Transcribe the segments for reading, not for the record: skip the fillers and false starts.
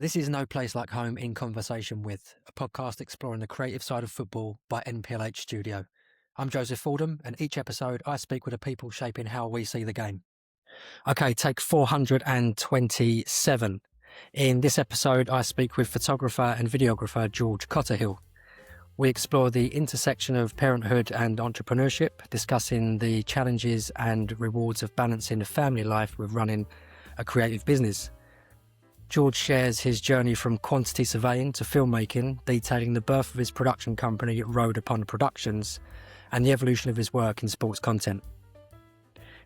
This is No Place Like Home in Conversation With, a podcast exploring the creative side of football by NPLH Studio. I'm Joseph Fordham, and each episode I speak with the people shaping how we see the game. Okay, take 427. In this episode, I speak with photographer and videographer George Cotterhill. We explore the intersection of parenthood and entrepreneurship, discussing the challenges and rewards of balancing a family life with running a creative business. George shares his journey from quantity surveying to filmmaking, detailing the birth of his production company, Rhoda Pond Productions, and the evolution of his work in sports content.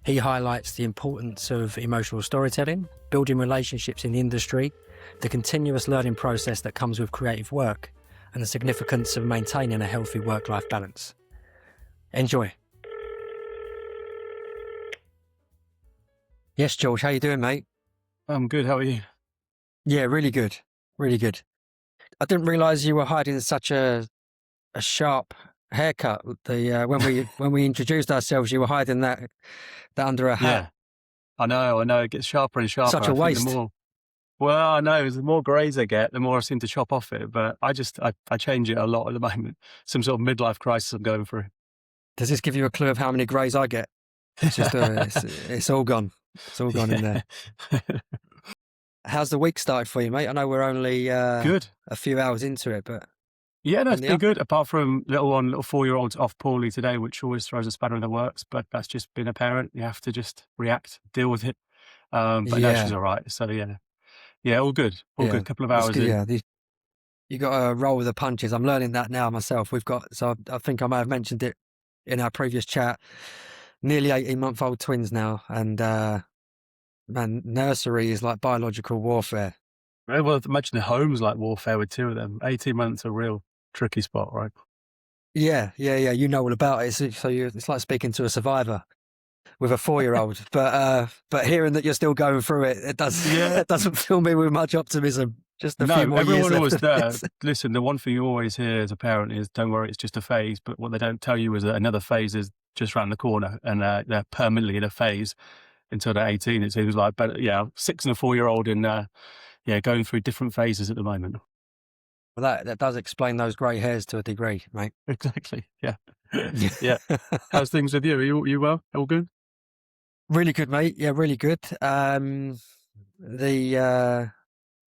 He highlights the importance of emotional storytelling, building relationships in the industry, the continuous learning process that comes with creative work, and the significance of maintaining a healthy work-life balance. Enjoy. Yes, George, how you doing, mate? I'm good. How are you? Yeah, really good. Really good. I didn't realise you were hiding such a sharp haircut. When we introduced ourselves, you were hiding that under a hat. Yeah, I know. It gets sharper and sharper. Such a I think waste. I know, the more greys I get, the more I seem to chop off it. But I change it a lot at the moment. Some sort of midlife crisis I'm going through. Does this give you a clue of how many greys I get? It's just it's all gone. It's all gone in there. How's the week started for you, mate? I know we're only Good. a few hours into it, but Yeah, no, it's been good. Apart from little 4-year-old's off poorly today, which always throws a spanner in the works. But that's just being a parent. You have to just react, deal with it. But no, she's all right. So yeah, all good. All good. Couple of hours in. Yeah, you got to roll with the punches. I'm learning that now myself. So I think I may have mentioned it in our previous chat. Nearly 18-month-old twins now, and man, nursery is like biological warfare. Well, imagine the home's like warfare with two of them. 18 months, a real tricky spot, right? Yeah. You know all about it. It's like speaking to a survivor with a 4-year-old. but hearing that you're still going through it, it doesn't fill me with much optimism. Just a few more years everyone always left. Listen, the one thing you always hear as a parent is, don't worry, it's just a phase. But what they don't tell you is that another phase is just around the corner, and they're permanently in a phase until they're 18. It seems like, but yeah, 6 and a 4-year-old in going through different phases at the moment. Well, that does explain those grey hairs to a degree, mate. Exactly. Yeah. Yeah. How's things with you? Are you well? All good? Really good, mate. Yeah, really good.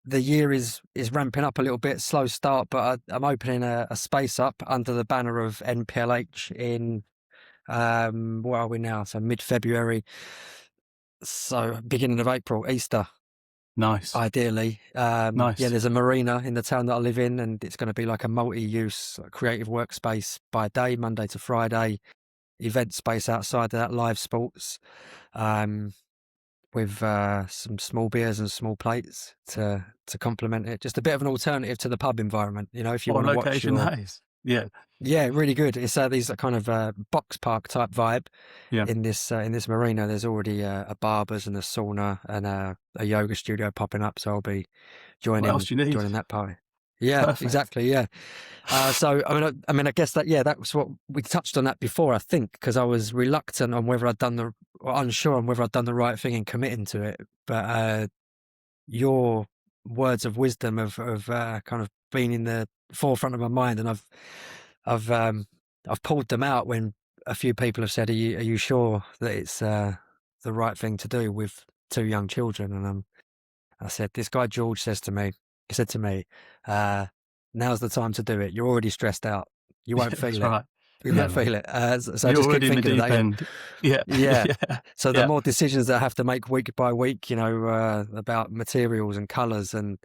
The year is ramping up a little bit, slow start, but I'm opening a space up under the banner of NPLH in where are we now? So mid-February. So beginning of April, Easter. Nice. Ideally. Nice. Yeah, there's a marina in the town that I live in, and it's going to be like a multi-use creative workspace by day, Monday to Friday, event space outside of that, live sports, with some small beers and small plates to complement it. Just a bit of an alternative to the pub environment, you know, if you want to watch your... Nice. Yeah, really good. It's these kind of box park type vibe. Yeah. In this marina, there's already a barber's and a sauna and a yoga studio popping up, so I'll be joining that party. Yeah, perfect. Exactly. Yeah. So I mean, I guess that was what we touched on that before. I think because I was reluctant on whether unsure on whether I'd done the right thing in committing to it. But your words of wisdom have kind of been in the forefront of my mind, and I've pulled them out when a few people have said, "Are you sure that it's the right thing to do with 2 young children?" And I said, "This guy George said to me, now's the time to do it. You're already stressed out. You won't feel it. Right. You won't feel it. So you're just keep thinking of that." End. Yeah. So the more decisions that I have to make week by week, you know, about materials and colours and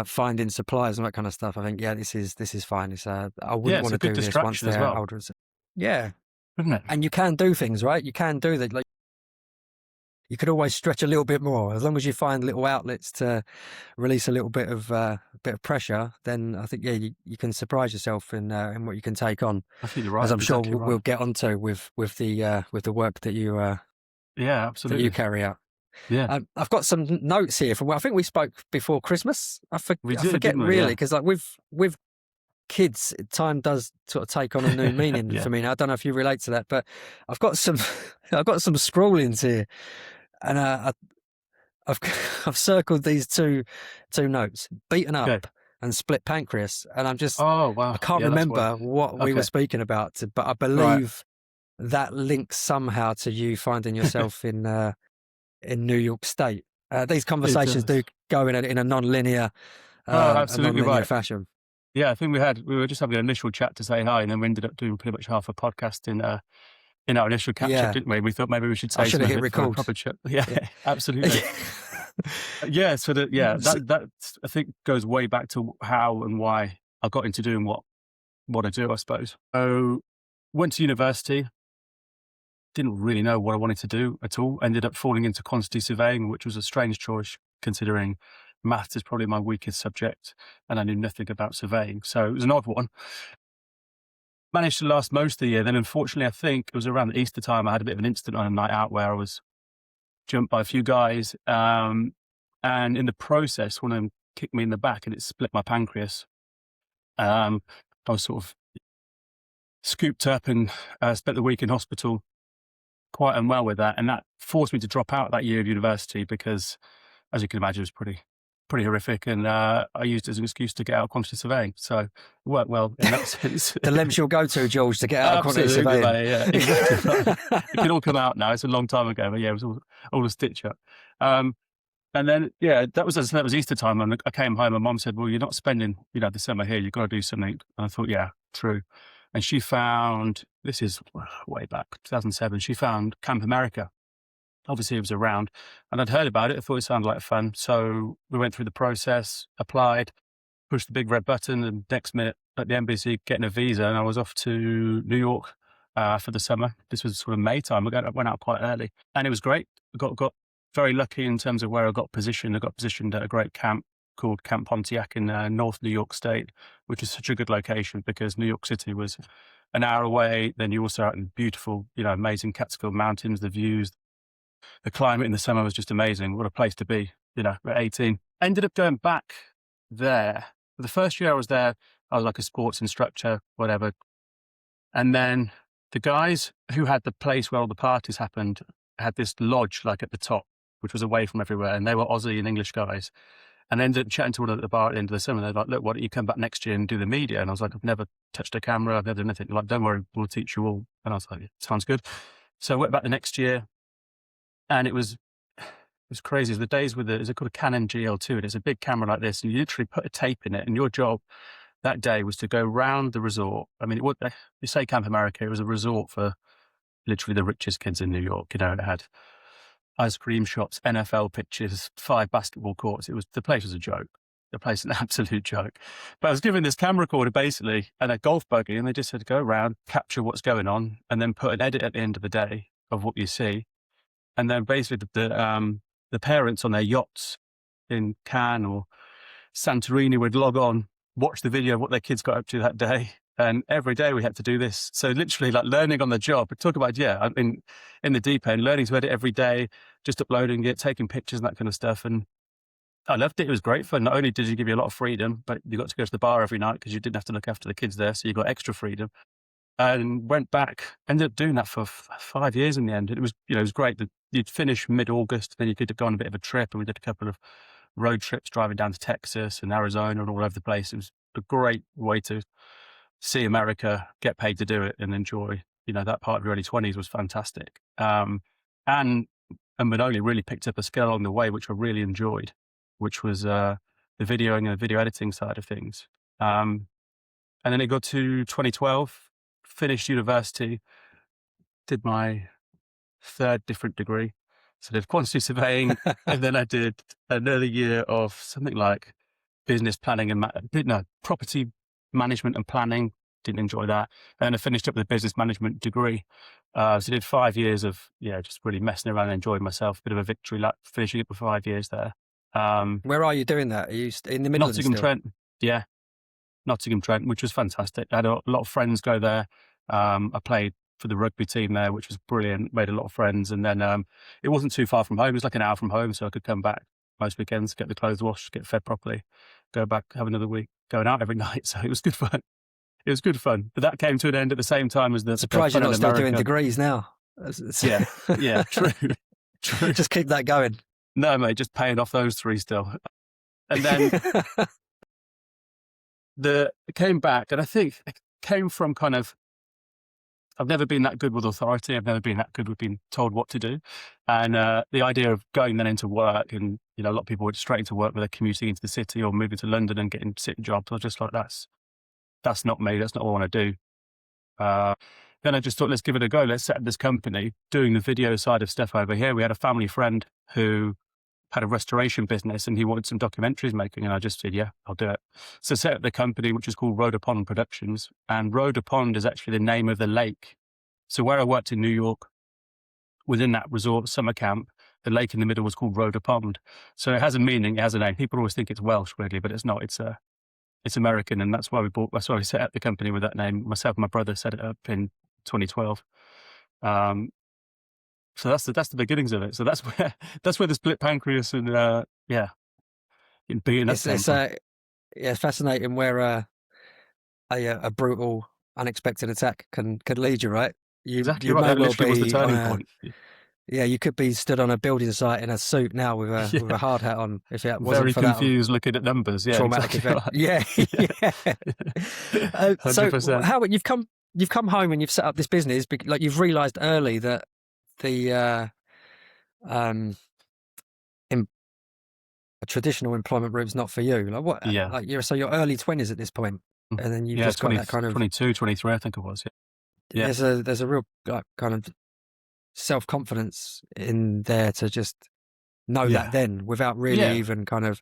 finding suppliers and that kind of stuff, I think, this is fine. It's I wouldn't want to do this once they're older. Yeah, isn't it? And you can do things, right? You can do that. Like, you could always stretch a little bit more as long as you find little outlets to release a little bit of pressure. Then I think you can surprise yourself in what you can take on. I think you're right. As I'm sure we'll get onto with the work that you absolutely that you carry out. Yeah, I've got some notes here from I think we spoke before Christmas. I forget really, because like with kids, time does sort of take on a new meaning for me now. I don't know if you relate to that, but I've got some scrawlings here, and I've I've circled these two notes: beaten Okay. up and split pancreas, and Oh I wow. can't Yeah, that's why. remember what we were Okay. speaking about, but I Right. believe that links somehow to you finding yourself in New York State. These It conversations do does. go in a non-linear Oh, a absolutely non-linear right. fashion. Yeah, I think we were just having an initial chat to say hi, and then we ended up doing pretty much half a podcast in our initial catch up, Yeah, didn't we? We thought maybe we should I say should some have of hit it for a record. proper chat. Yeah, Yeah. absolutely. Yeah, so So- that I think goes way back to how and why I got into doing what I do, I suppose. So went to university, didn't really know what I wanted to do at all. Ended up falling into quantity surveying, which was a strange choice considering maths is probably my weakest subject and I knew nothing about surveying. So it was an odd one. Managed to last most of the year. Then unfortunately, I think it was around the Easter time, I had a bit of an incident on a night out where I was jumped by a few guys. And in the process, one of them kicked me in the back and it split my pancreas. I was sort of scooped up and spent the week in hospital, quite unwell with that. And that forced me to drop out that year of university because, as you can imagine, it was pretty horrific. And I used it as an excuse to get out of quantity surveying. So it worked well in that sense. the lengths you'll go to, George, to get out of quantity Absolutely, surveying. mate. Yeah, exactly right. It can all come out now. It's a long time ago, but yeah, it was all a stitch up. And then, yeah, that was Easter time. And I came home and Mum said, well, you're not spending, the summer here. You've got to do something. And I thought, yeah, true. And she found, this is way back, 2007, she found Camp America. Obviously it was around and I'd heard about it. I thought it sounded like fun. So we went through the process, applied, pushed the big red button, and next minute at the embassy getting a visa. And I was off to New York for the summer. This was sort of May time. I went out quite early and it was great. Got very lucky in terms of where I got positioned. I got positioned at a great camp called Camp Pontiac in North New York State, which is such a good location because New York City was an hour away. Then you also out in beautiful, amazing Catskill Mountains, the views, the climate in the summer was just amazing. What a place to be, at 18. Ended up going back there. The first year I was there, I was like a sports instructor, whatever. And then the guys who had the place where all the parties happened had this lodge like at the top, which was away from everywhere. And they were Aussie and English guys. And I ended up chatting to one at the bar at the end of the summer. They're like, look, why don't you come back next year and do the media? And I was like, I've never touched a camera. I've never done anything. They're like, don't worry, we'll teach you all. And I was like, yeah, sounds good. So I went back the next year and it was crazy. The days with it's called a Canon GL2 and it's a big camera like this and you literally put a tape in it and your job that day was to go round the resort. I mean, you say Camp America, it was a resort for literally the richest kids in New York. It had ice cream shops, NFL pitches, 5 basketball courts. The place was a joke. The place was an absolute joke. But I was given this camera recorder basically and a golf buggy and they just said, go around, capture what's going on and then put an edit at the end of the day of what you see. And then basically the parents on their yachts in Cannes or Santorini would log on, watch the video of what their kids got up to that day. And every day we had to do this. So literally like learning on the job, but talk about, in the deep end, learning to edit every day, just uploading it, taking pictures and that kind of stuff. And I loved it. It was great fun. Not only did you give you a lot of freedom, but you got to go to the bar every night because you didn't have to look after the kids there. So you got extra freedom. And went back, ended up doing that for 5 years in the end. It was, it was great that you'd finish mid-August, then you could go on a bit of a trip and we did a couple of road trips driving down to Texas and Arizona and all over the place. It was a great way to see America, get paid to do it and enjoy, that part of your early 20s was fantastic. And Manoli really picked up a skill along the way, which I really enjoyed, which was the videoing and the video editing side of things. And then it got to 2012, finished university, did my 3rd different degree. So I did quantity surveying and then I did another year of something like business planning and property management and planning. Didn't enjoy that. And then I finished up with a business management degree. So I did 5 years of, just really messing around and enjoying myself. Bit of a victory lap, finishing it for 5 years there. Where are you doing that? Are you in the Midlands Nottingham still? Trent. Yeah. Nottingham Trent, which was fantastic. I had a lot of friends go there. I played for the rugby team there, which was brilliant. Made a lot of friends. And then it wasn't too far from home. It was like an hour from home. So I could come back most weekends, get the clothes washed, get fed properly, go back, have another week, going out every night. So it was good fun. It was good fun. But that came to an end at the same time as the Surprised you're not still doing degrees now. Yeah, true. True. Just keep that going. No, mate, just paying off those 3 still. And then it came back, and I think it came from kind of, I've never been that good with authority. I've never been that good with being told what to do. And the idea of going then into work, and, you know, a lot of people went straight into work, whether commuting into the city or moving to London and getting sitting jobs. I was just like, that's not me. That's not what I want to do. Then I just thought, let's give it a go. Let's set up this company doing the video side of stuff over here. We had a family friend who had a restoration business and he wanted some documentaries making. And I just said, yeah, I'll do it. So set up the company, which is called Rhoda Pond Productions. And Rhoda Pond is actually the name of the lake. So where I worked in New York, within that resort summer camp, the lake in the middle was called Rhoda Pond. So it has a meaning, it has a name. People always think it's Welsh, really, but it's not. It's American. And that's why we set up the company with that name. Myself and my brother set it up in 2012. So that's the beginnings of it. So that's where the split pancreas and being it's fascinating where a brutal, unexpected attack can lead you, right? Exactly you right. may That well literally was the be turning point. Yeah, you could be stood on a building site in a suit now with a hard hat on if it wasn't Very for confused looking at numbers. Yeah, traumatic exactly event. right. Yeah. So 100%. how you've come home and you've set up this business, like you've realised early that the a traditional employment route is not for you. Like what? Yeah. Like you're early 20s at this point, and then you've just 20, got that kind of 22, 23, I think it was. Yeah. There's a real kind of self-confidence in there to just know that then without really even kind of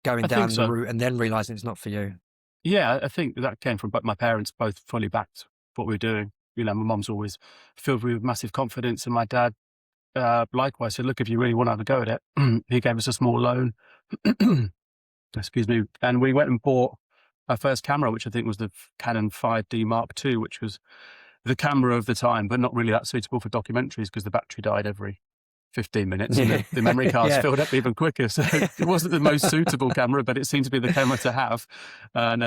going down the route and then realizing it's not for you. Yeah, I think that came from my parents both fully backed what we were doing. You know, my mum's always filled me with massive confidence, and my dad likewise said, look, if you really want to have a go at it, he gave us a small loan. Excuse me. And we went and bought our first camera, which I think was the Canon 5D Mark II, which was the camera of the time, but not really that suitable for documentaries because the battery died every 15 minutes and the memory cards filled up even quicker. So it wasn't the most suitable camera, but it seemed to be the camera to have. And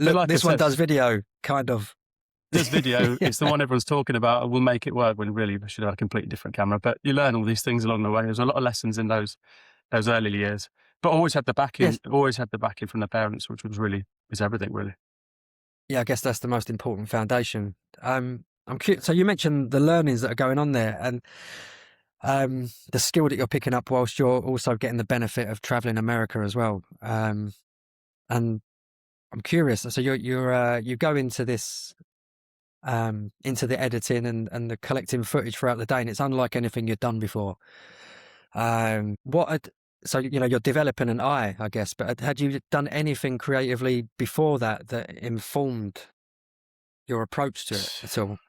look, like this one does video, kind of. This video, it's the one everyone's talking about. We'll make it work when really we should have a completely different camera. But you learn all these things along the way. There's a lot of lessons in those early years. But always had the backing, from the parents, which is everything, really. Yeah, I guess that's the most important foundation. I'm curious. So you mentioned the learnings that are going on there, and the skill that you're picking up whilst you're also getting the benefit of traveling America as well. And I'm curious. So you go into this, into the editing and the collecting footage throughout the day, and it's unlike anything you've done before. So, you know, you're developing an eye, I guess, but had you done anything creatively before that informed your approach to it at all?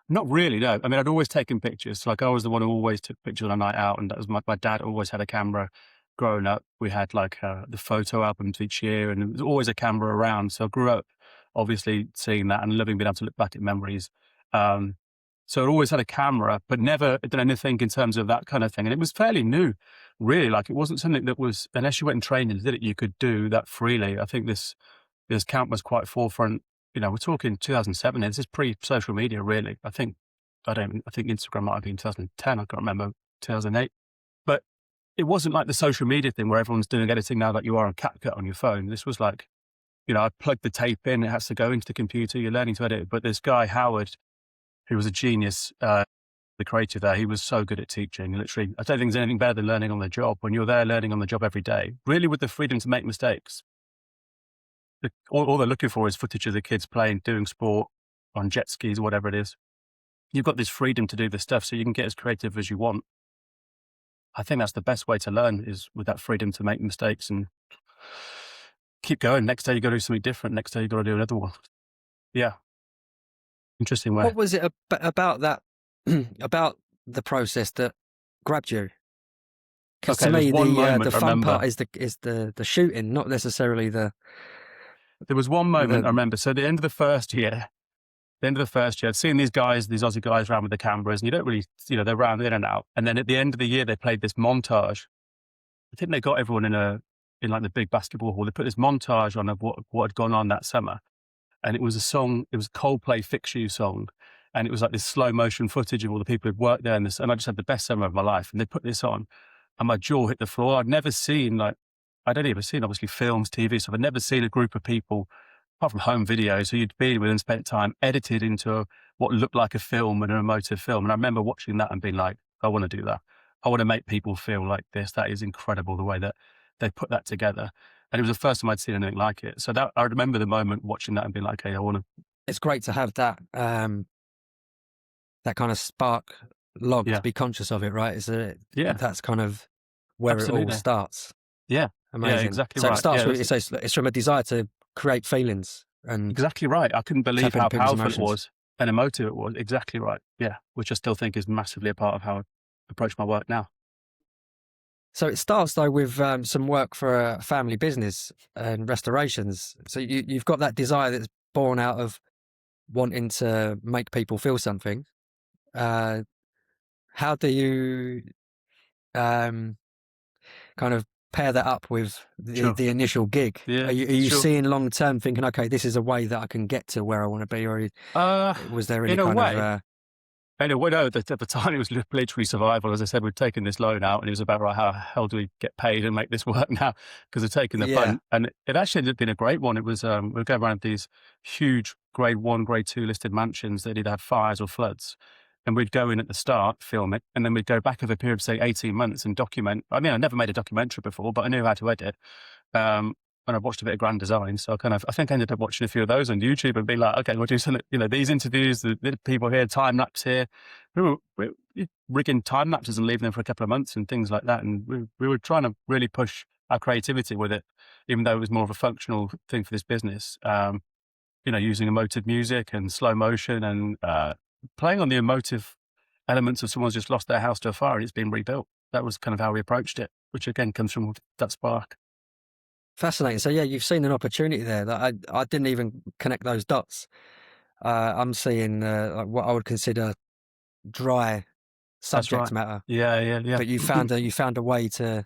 Not really, no. I mean, I'd always taken pictures. Like I was the one who always took pictures on a night out, and that was my dad always had a camera. Growing up, we had like the photo albums each year, and there was always a camera around. So I grew up obviously seeing that and loving being able to look back at memories. So I always had a camera, but never done anything in terms of that kind of thing. And it was fairly new, really. Like it wasn't something that was, unless you went and trained and did it, you could do that freely. I think this camp was quite forefront. You know, we're talking 2007. This is pre-social media, really. I think Instagram might have been 2010. I can't remember, 2008. But it wasn't like the social media thing where everyone's doing editing now like you are on CapCut on your phone. This was like, you know, I plugged the tape in, it has to go into the computer, you're learning to edit. But this guy, Howard, who was a genius, the creator there, he was so good at teaching. Literally, I don't think there's anything better than learning on the job. When you're there learning on the job every day, really with the freedom to make mistakes. All they're looking for is footage of the kids playing, doing sport on jet skis or whatever it is. You've got this freedom to do this stuff so you can get as creative as you want. I think that's the best way to learn, is with that freedom to make mistakes and keep going. Next day you got to do something different. Next day you got to do another one. Yeah. Interesting way. What was it about that, about the process that grabbed you? Because to me, the fun part is the shooting, not necessarily the... There was one moment I remember. So at the end of the first year, I'd seen these Aussie guys around with the cameras, and you don't really, you know, they're around in and out. And then at the end of the year, they played this montage. I think they got everyone in like the big basketball hall. They put this montage on of what had gone on that summer. And it was a song, it was Coldplay Fix You song. And it was like this slow motion footage of all the people who'd worked there. And I just had the best summer of my life. And they put this on. and my jaw hit the floor. I'd never seen I'd only ever seen obviously films, TV stuff. I'd never seen a group of people, apart from home videos, who you'd been with and spent time edited into what looked like a film and an emotive film. And I remember watching that and being like, I want to do that. I want to make people feel like this. That is incredible, the way that they put that together. And it was the first time I'd seen anything like it. So that I remember the moment watching that and being like, okay, I want to. It's great to have that that kind of spark log to be conscious of it, right? That's kind of where it all starts. Yeah. Amazing. Yeah, exactly so right. it starts with, it's from a desire to create feelings. And exactly right. I couldn't believe how powerful emotions. it was and emotive it was. Exactly right. Yeah. Which I still think is massively a part of how I approach my work now. So it starts though with some work for a family business and restorations. So you've got that desire that's born out of wanting to make people feel something. How do you kind of pair that up with the initial gig? Yeah, are you seeing long term, thinking, okay, this is a way that I can get to where I want to be, or was there any kind of? Anyway, no, at the time it was literally survival. As I said, we'd taken this loan out and it was about, right, how the hell do we get paid and make this work now? Because we've taken the punt. And it actually ended up being a great one. It was, we were going around these huge grade 1, grade 2 listed mansions that either had fires or floods. And we'd go in at the start, film it, and then we'd go back over a period of, say, 18 months and document. I mean, I never made a documentary before, but I knew how to edit. And I watched a bit of Grand Design. So I think I ended up watching a few of those on YouTube and being like, okay, we'll do something, these interviews, the people here, time lapse here. We were rigging time lapses and leaving them for a couple of months and things like that. And we were trying to really push our creativity with it, even though it was more of a functional thing for this business. Using emotive music and slow motion and playing on the emotive elements of someone's just lost their house to a fire and it's been rebuilt. That was kind of how we approached it, which again comes from that spark. Fascinating. So yeah, you've seen an opportunity there that I didn't even connect those dots. I'm seeing what I would consider dry subject matter. Yeah. But you found a way to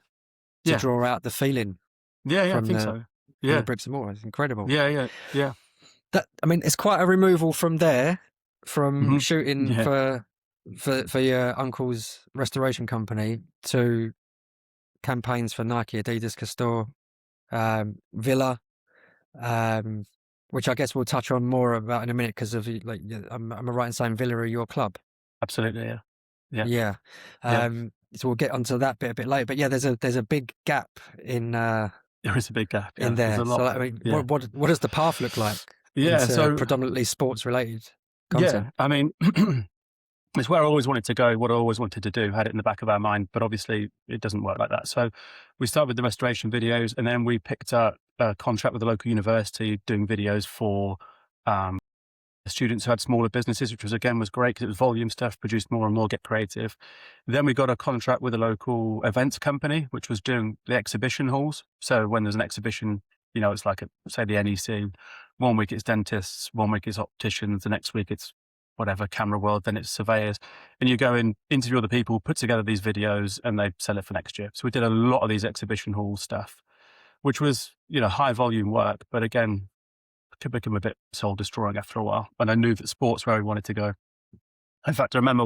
draw out the feeling. Yeah, from I think the, so. From the bricks and mortar. It's incredible. Yeah. It's quite a removal from there, from shooting for your uncle's restoration company to campaigns for Nike, Adidas, Castore, Villa, which I guess we'll touch on more about in a minute because of am I right in saying Villa are your club? Absolutely, yeah. So we'll get onto that bit a bit later. But yeah, there's a big gap in. There is a big gap in there. There's a lot. So what does the path look like? So predominantly sports related content. Yeah, I mean. It's where I always wanted to go, what I always wanted to do, had it in the back of our mind, but obviously it doesn't work like that. So we started with the restoration videos and then we picked up a contract with the local university doing videos for students who had smaller businesses, which was great because it was volume stuff, produced more and more, get creative. Then we got a contract with a local events company, which was doing the exhibition halls. So when there's an exhibition, it's like, say the NEC, 1 week it's dentists, 1 week it's opticians, the next week it's whatever, camera world, then it's surveyors. And you go and interview other people, put together these videos, and they sell it for next year. So we did a lot of these exhibition hall stuff, which was, high volume work, but again, could become a bit soul destroying after a while. And I knew that sports where we wanted to go. In fact, I remember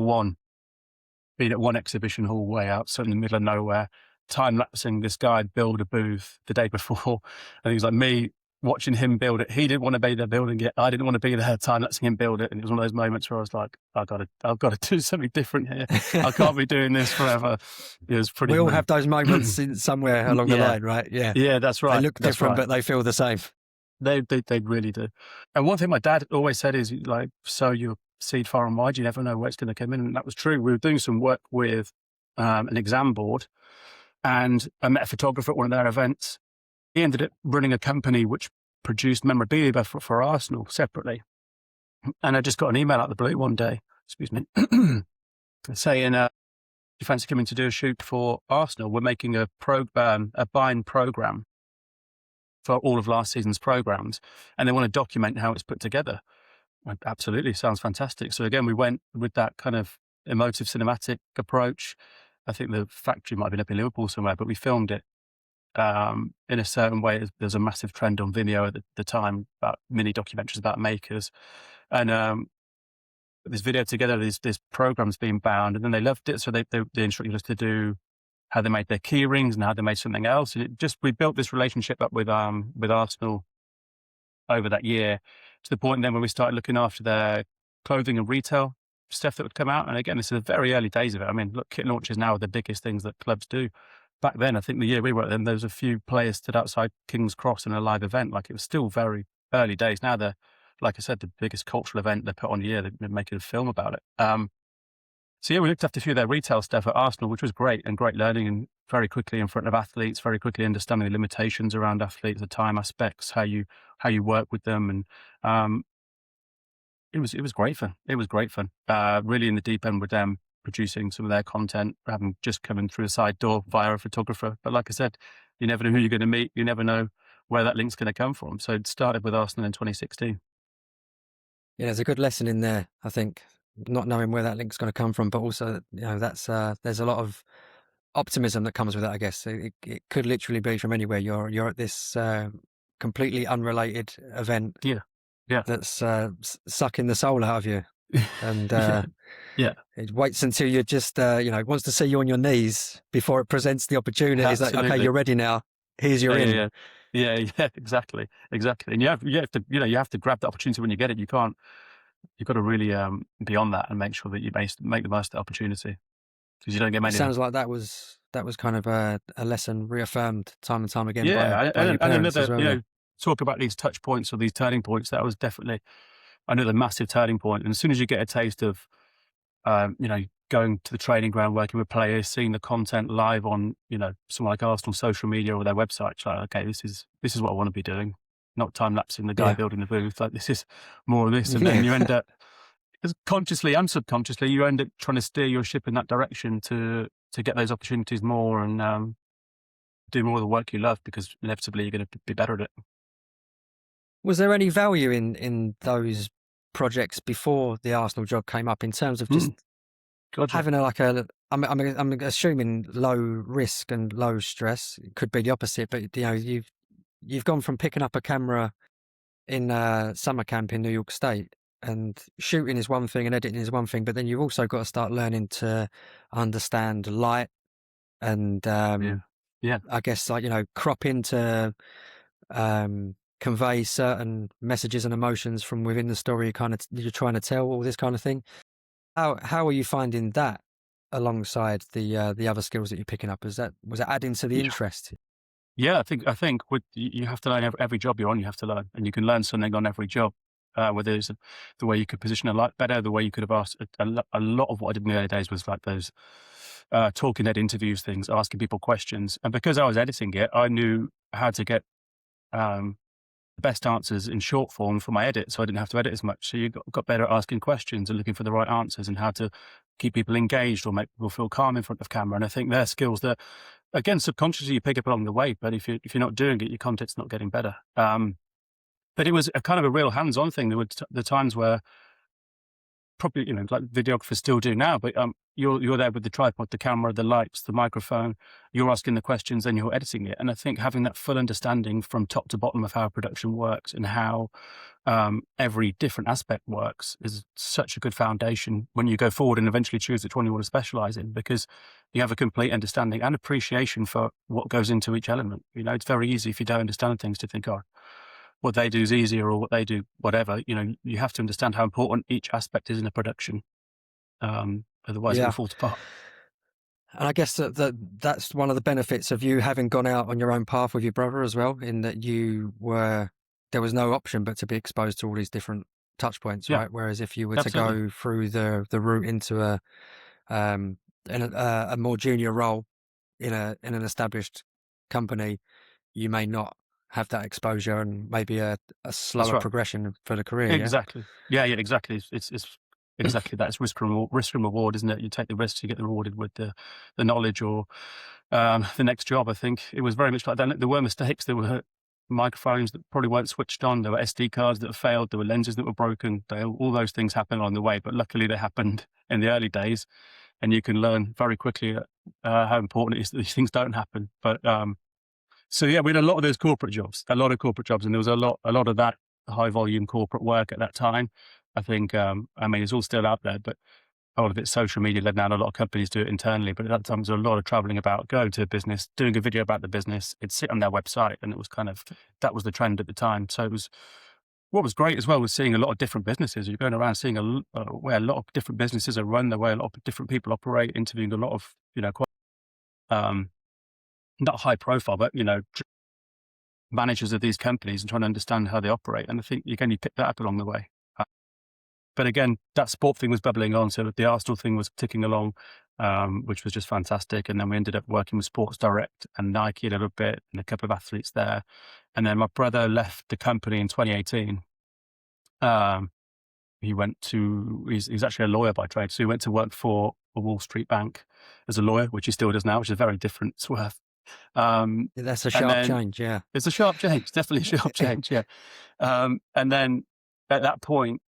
being at one exhibition hall way out, so in the middle of nowhere, time lapsing this guy build a booth the day before. And he was like, me watching him build it. He didn't want to be there building it. I didn't want to be there time lapsing him build it. And it was one of those moments where I was like, I've got to do something different here. I can't be doing this forever. It was pretty. We all have those moments somewhere along the line, right? Yeah. Yeah, that's right. They look different, but they feel the same. They really do. And one thing my dad always said is like, sow your seed far and wide. You never know where it's going to come in. And that was true. We were doing some work with an exam board and I met a photographer at one of their events. He ended up running a company which produced memorabilia for Arsenal separately. And I just got an email out of the blue one day, saying, you fancy coming to do a shoot for Arsenal? We're making a bind program for all of last season's programs. And they want to document how it's put together. Absolutely. Sounds fantastic. So again, we went with that kind of emotive cinematic approach. I think the factory might have been up in Liverpool somewhere, but we filmed it in a certain way. There's a massive trend on Vimeo at the time about mini documentaries about makers, and this video together, this program's being bound, and then they loved it, so they instructed us to do how they made their key rings and how they made something else. And we built this relationship up with Arsenal over that year, to the point then when we started looking after their clothing and retail stuff that would come out. And again, this is the very early days of it. I mean, look, kit launches now are the biggest things that clubs do. Back then, I think the year we were at them, there was a few players stood outside King's Cross in a live event. Like, it was still very early days. Now they're, like I said, the biggest cultural event they put on a year. They've been making a film about it. So yeah, we looked after a few of their retail stuff at Arsenal, which was great, and great learning, and very quickly in front of athletes, very quickly understanding the limitations around athletes, the time aspects, how you work with them. And it was great fun. It was great fun. Really in the deep end with them, producing some of their content, having just come in through a side door via a photographer. But like I said, you never know who you're going to meet. You never know where that link's going to come from. So it started with Arsenal in 2016. Yeah, there's a good lesson in there, I think, not knowing where that link's going to come from, but also, that's there's a lot of optimism that comes with it, I guess. It could literally be from anywhere. You're at this completely unrelated event, Yeah. that's sucking the soul out of you, and yeah. it waits until you're just it wants to see you on your knees before it presents the opportunity. It's like, okay, you're ready now. Here's your in. Yeah, exactly. And you have to grab the opportunity when you get it. You've got to really be on that and make sure that you make the most of the opportunity, because you don't get many. It sounds like that was kind of a lesson reaffirmed time and time again. Yeah, by your parents as well. Talk about these touch points or these turning points. That was definitely another massive turning point. And as soon as you get a taste of, going to the training ground, working with players, seeing the content live on, someone like Arsenal social media or their website, it's like, okay, this is what I want to be doing. Not time lapsing the guy building the booth. Like, this is more of this. And then you end up, consciously and subconsciously, you end up trying to steer your ship in that direction to get those opportunities more, and do more of the work you love, because inevitably you're going to be better at it. Was there any value in those projects before the Arsenal job came up, in terms of just having I'm assuming low risk and low stress? It could be the opposite, but you've gone from picking up a camera in summer camp in New York State, and shooting is one thing and editing is one thing, but then you've also got to start learning to understand light and I guess, like, crop into convey certain messages and emotions from within the story you're trying to tell, all this kind of thing. How are you finding that alongside the other skills that you're picking up? Was it adding to the interest? Yeah, I think you have to learn every job you're on. You have to learn, and you can learn something on every job. Whether it's the way you could position a light better, the way you could have asked a lot of what I did in the early days was like those talking head interviews things, asking people questions. And because I was editing it, I knew how to get the best answers in short form for my edit, so I didn't have to edit as much. So you got better at asking questions and looking for the right answers, and how to keep people engaged or make people feel calm in front of camera. And I think they're skills that, again, subconsciously you pick up along the way, but if you're not doing it, your content's not getting better. But it was a kind of a real hands-on thing. There were the times where probably, like videographers still do now, but you're there with the tripod, the camera, the lights, the microphone, you're asking the questions, then you're editing it. And I think having that full understanding from top to bottom of how production works and how every different aspect works is such a good foundation when you go forward and eventually choose which one you want to specialize in, because you have a complete understanding and appreciation for what goes into each element. It's very easy, if you don't understand things, to think, what they do is easier, or what they do, whatever. You have to understand how important each aspect is in a production. Otherwise it will fall apart. And I guess that's one of the benefits of you having gone out on your own path with your brother as well, in that there was no option but to be exposed to all these different touch points, right? Whereas if you were to go through the route into a more junior role in an established company, you may not have that exposure and maybe a slower progression for the career. Exactly. Yeah, exactly. It's exactly that. It's risk and reward, isn't it? You take the risks, you get rewarded with the knowledge or the next job. I think it was very much like that. There were mistakes. There were microphones that probably weren't switched on. There were SD cards that failed. There were lenses that were broken. All those things happened along the way, but luckily they happened in the early days, and you can learn very quickly how important it is that these things don't happen. But so yeah, we had a lot of those corporate jobs, and there was a lot of that high volume corporate work at that time. I think, it's all still out there, but a lot of it's social media led now, and a lot of companies do it internally. But at that time, there was a lot of traveling about, going to a business, doing a video about the business. It'd sit on their website, and it was kind of, that was the trend at the time. So it was, what was great as well was seeing a lot of different businesses. You're going around seeing where a lot of different businesses are run, the way a lot of different people operate, interviewing a lot of, quite, not high profile, but, managers of these companies, and trying to understand how they operate. And I think, again, you pick that up along the way. But again, that sport thing was bubbling on. So the Arsenal thing was ticking along, which was just fantastic. And then we ended up working with Sports Direct and Nike a little bit, and a couple of athletes there. And then my brother left the company in 2018. He went to, he's actually a lawyer by trade. So he went to work for a Wall Street bank as a lawyer, which he still does now, which is a very different swerve. That's a sharp change, yeah. It's a sharp change, definitely a sharp change, yeah. And then at that point,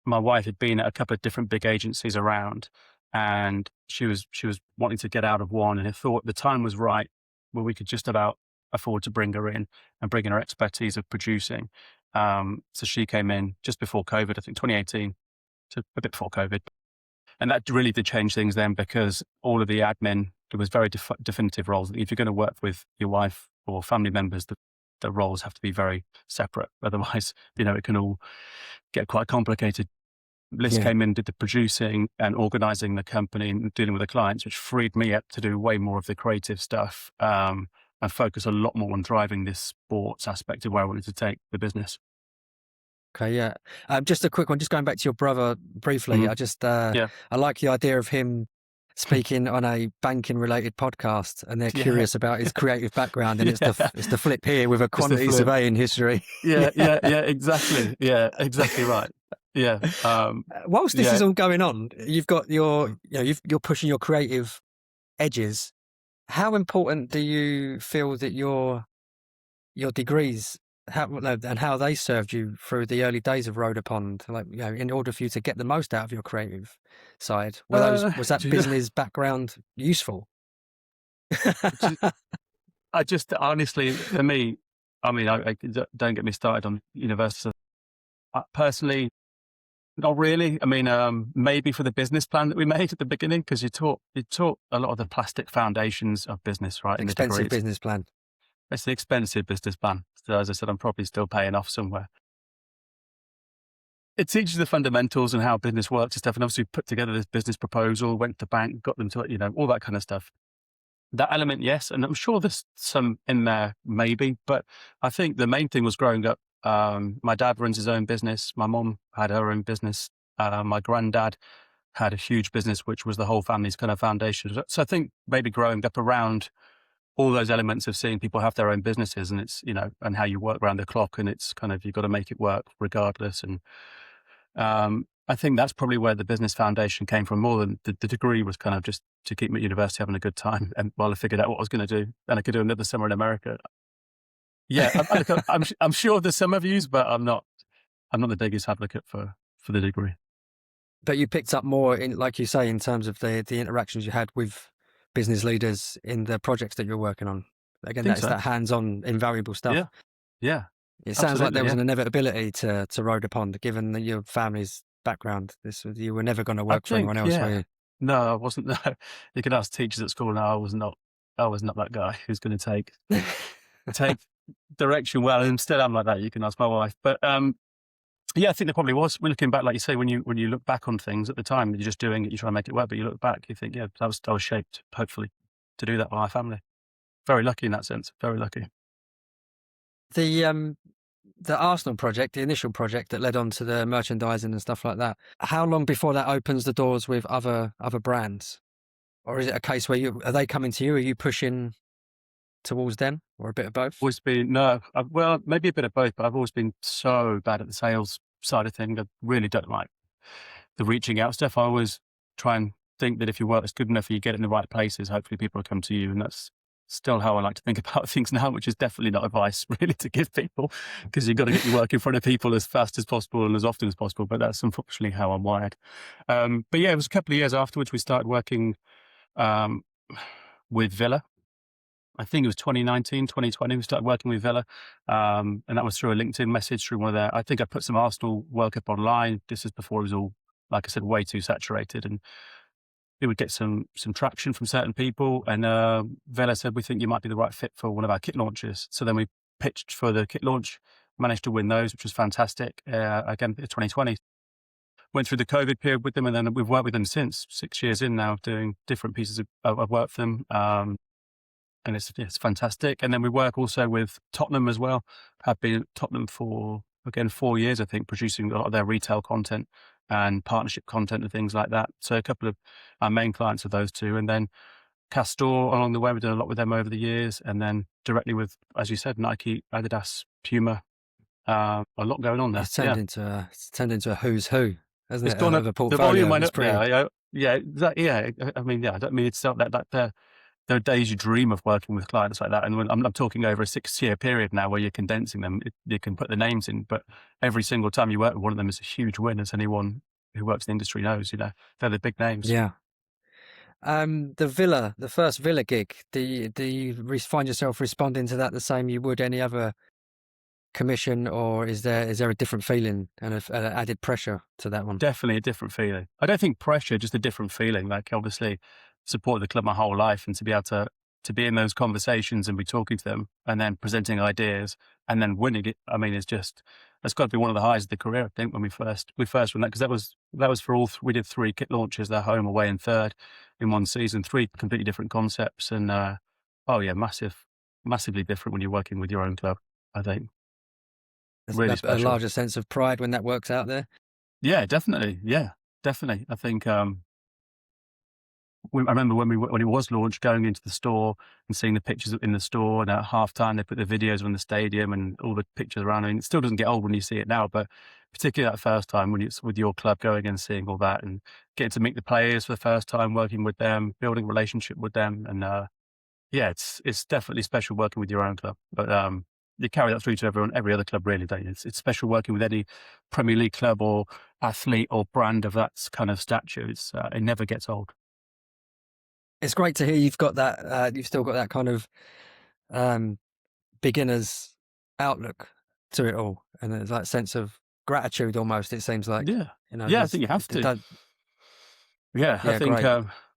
my wife had been at a couple of different big agencies around, and she was wanting to get out of one, and I thought the time was right where we could just about afford to bring her in and bring in her expertise of producing. So she came in just before COVID, I think 2018, so a bit before COVID. And that really did change things then, because all of the admin, there was very definitive roles. If you're going to work with your wife or family members, the roles have to be very separate. Otherwise, it can all get quite complicated. Liz came in, did the producing and organizing the company and dealing with the clients, which freed me up to do way more of the creative stuff, and focus a lot more on driving this sports aspect of where I wanted to take the business. Okay, yeah. Just a quick one, just going back to your brother briefly. Mm-hmm. I like the idea of him speaking on a banking related podcast, and they're curious about his creative background, and it's the flip here with a quantity surveying history. Yeah, exactly. Yeah, exactly right. Yeah. Whilst this is all going on, you've got you're pushing your creative edges. How important do you feel that your degrees and how they served you through the early days of Rhoda Pond, in order for you to get the most out of your creative side? Was that business background useful? I just honestly, for me, I mean, I don't get me started on university. Personally, not really. I mean, maybe for the business plan that we made at the beginning, because you taught a lot of the plastic foundations of business, right? Expensive business plan. It's an expensive business plan. So as I said, I'm probably still paying off somewhere. It teaches the fundamentals and how business works and stuff. And obviously put together this business proposal, went to the bank, got them to, all that kind of stuff. That element, yes. And I'm sure there's some in there, maybe. But I think the main thing was growing up. My dad runs his own business. My mom had her own business. My granddad had a huge business, which was the whole family's kind of foundation. So I think maybe growing up around all those elements of seeing people have their own businesses, and it's, and how you work around the clock, and it's kind of, you've got to make it work regardless. And I think that's probably where the business foundation came from, more than the degree was kind of just to keep me at university having a good time, and while I figured out what I was going to do, and I could do another summer in America. Yeah, I'm sure there's some of yous, but I'm not the biggest advocate for the degree. But you picked up more in, like you say, in terms of the interactions you had with business leaders in the projects that you're working on. Again, that's that hands-on, invaluable stuff. Yeah. It sounds like there was an inevitability to Rhoda Pond, given your family's background. You were never going to work for anyone else, were you? No, I wasn't. No. You can ask teachers at school. No, I was not that guy who's going to take direction well. And still I'm like that. You can ask my wife. But I think there probably was. We're looking back, like you say, when you look back on things at the time, you're just doing it, you try to make it work, but you look back, you think, I was shaped, hopefully, to do that by my family. Very lucky in that sense. Very lucky. The Arsenal project, the initial project that led on to the merchandising and stuff like that, how long before that opens the doors with other brands? Or is it a case where are they coming to you? Are you pushing towards them, or a bit of both? Well, maybe a bit of both, but I've always been so bad at the sales side of things. I really don't like the reaching out stuff. I always try and think that if your work is good enough and you get it in the right places, hopefully people will come to you. And that's still how I like to think about things now, which is definitely not advice really to give people, because you've got to get your work in front of people as fast as possible and as often as possible. But that's unfortunately how I'm wired. But yeah, it was a couple of years afterwards we started working with Villa. I think it was 2019, 2020, we started working with Villa. And that was through a LinkedIn message through one of their, I think I put some Arsenal work up online. This is before it was all like I said, way too saturated. And we would get some traction from certain people. And Vela said, we think you might be the right fit for one of our kit launches. So then we pitched for the kit launch, managed to win those, which was fantastic. Again, 2020. Went through the COVID period with them, and then we've worked with them since, 6 years in now, doing different pieces of work for them. And it's fantastic. And then we work also with Tottenham as well. Have been at Tottenham for, again, 4 years, I think, producing a lot of their retail content and partnership content and things like that. So a couple of our main clients are those two. And then Castor along the way, we've done a lot with them over the years. And then directly with, as you said, Nike, Adidas, Puma, a lot going on there. It's turned into a who's who, hasn't It's it? gone Of up, a the volume portfolio. went It's up there. I mean, yeah, I don't mean it's not that there are days you dream of working with clients like that. And when I'm talking over a 6-year period now where you're condensing them, you can put the names in, but every single time you work with one of them is a huge win, as anyone who works in the industry knows, they're the big names. Yeah. The first Villa gig, do you find yourself responding to that the same you would any other commission, or is there a different feeling and an added pressure to that one? Definitely a different feeling. I don't think pressure, just a different feeling. Like, obviously supported the club my whole life, and to be able to be in those conversations and be talking to them and then presenting ideas and then winning it. I mean, that's got to be one of the highs of the career, I think, when we first won that, because that was for we did 3 kit launches, their home, away and third in one season, 3 completely different concepts. And, massively different when you're working with your own club, I think. Really special. A larger sense of pride when that works out there. Yeah, definitely. Yeah, definitely. I think, I remember when it was launched, going into the store and seeing the pictures in the store, and at halftime they put the videos on the stadium and all the pictures around. I mean, it still doesn't get old when you see it now, but particularly that first time when it's with your club, going and seeing all that and getting to meet the players for the first time, working with them, building a relationship with them. And it's definitely special working with your own club. But you carry that through to every other club, really, don't you? It's special working with any Premier League club or athlete or brand of that kind of stature. It never gets old. It's great to hear you've got that. You've still got that kind of beginner's outlook to it all, and there's that sense of gratitude almost. It seems like, yeah, I think you have to. I think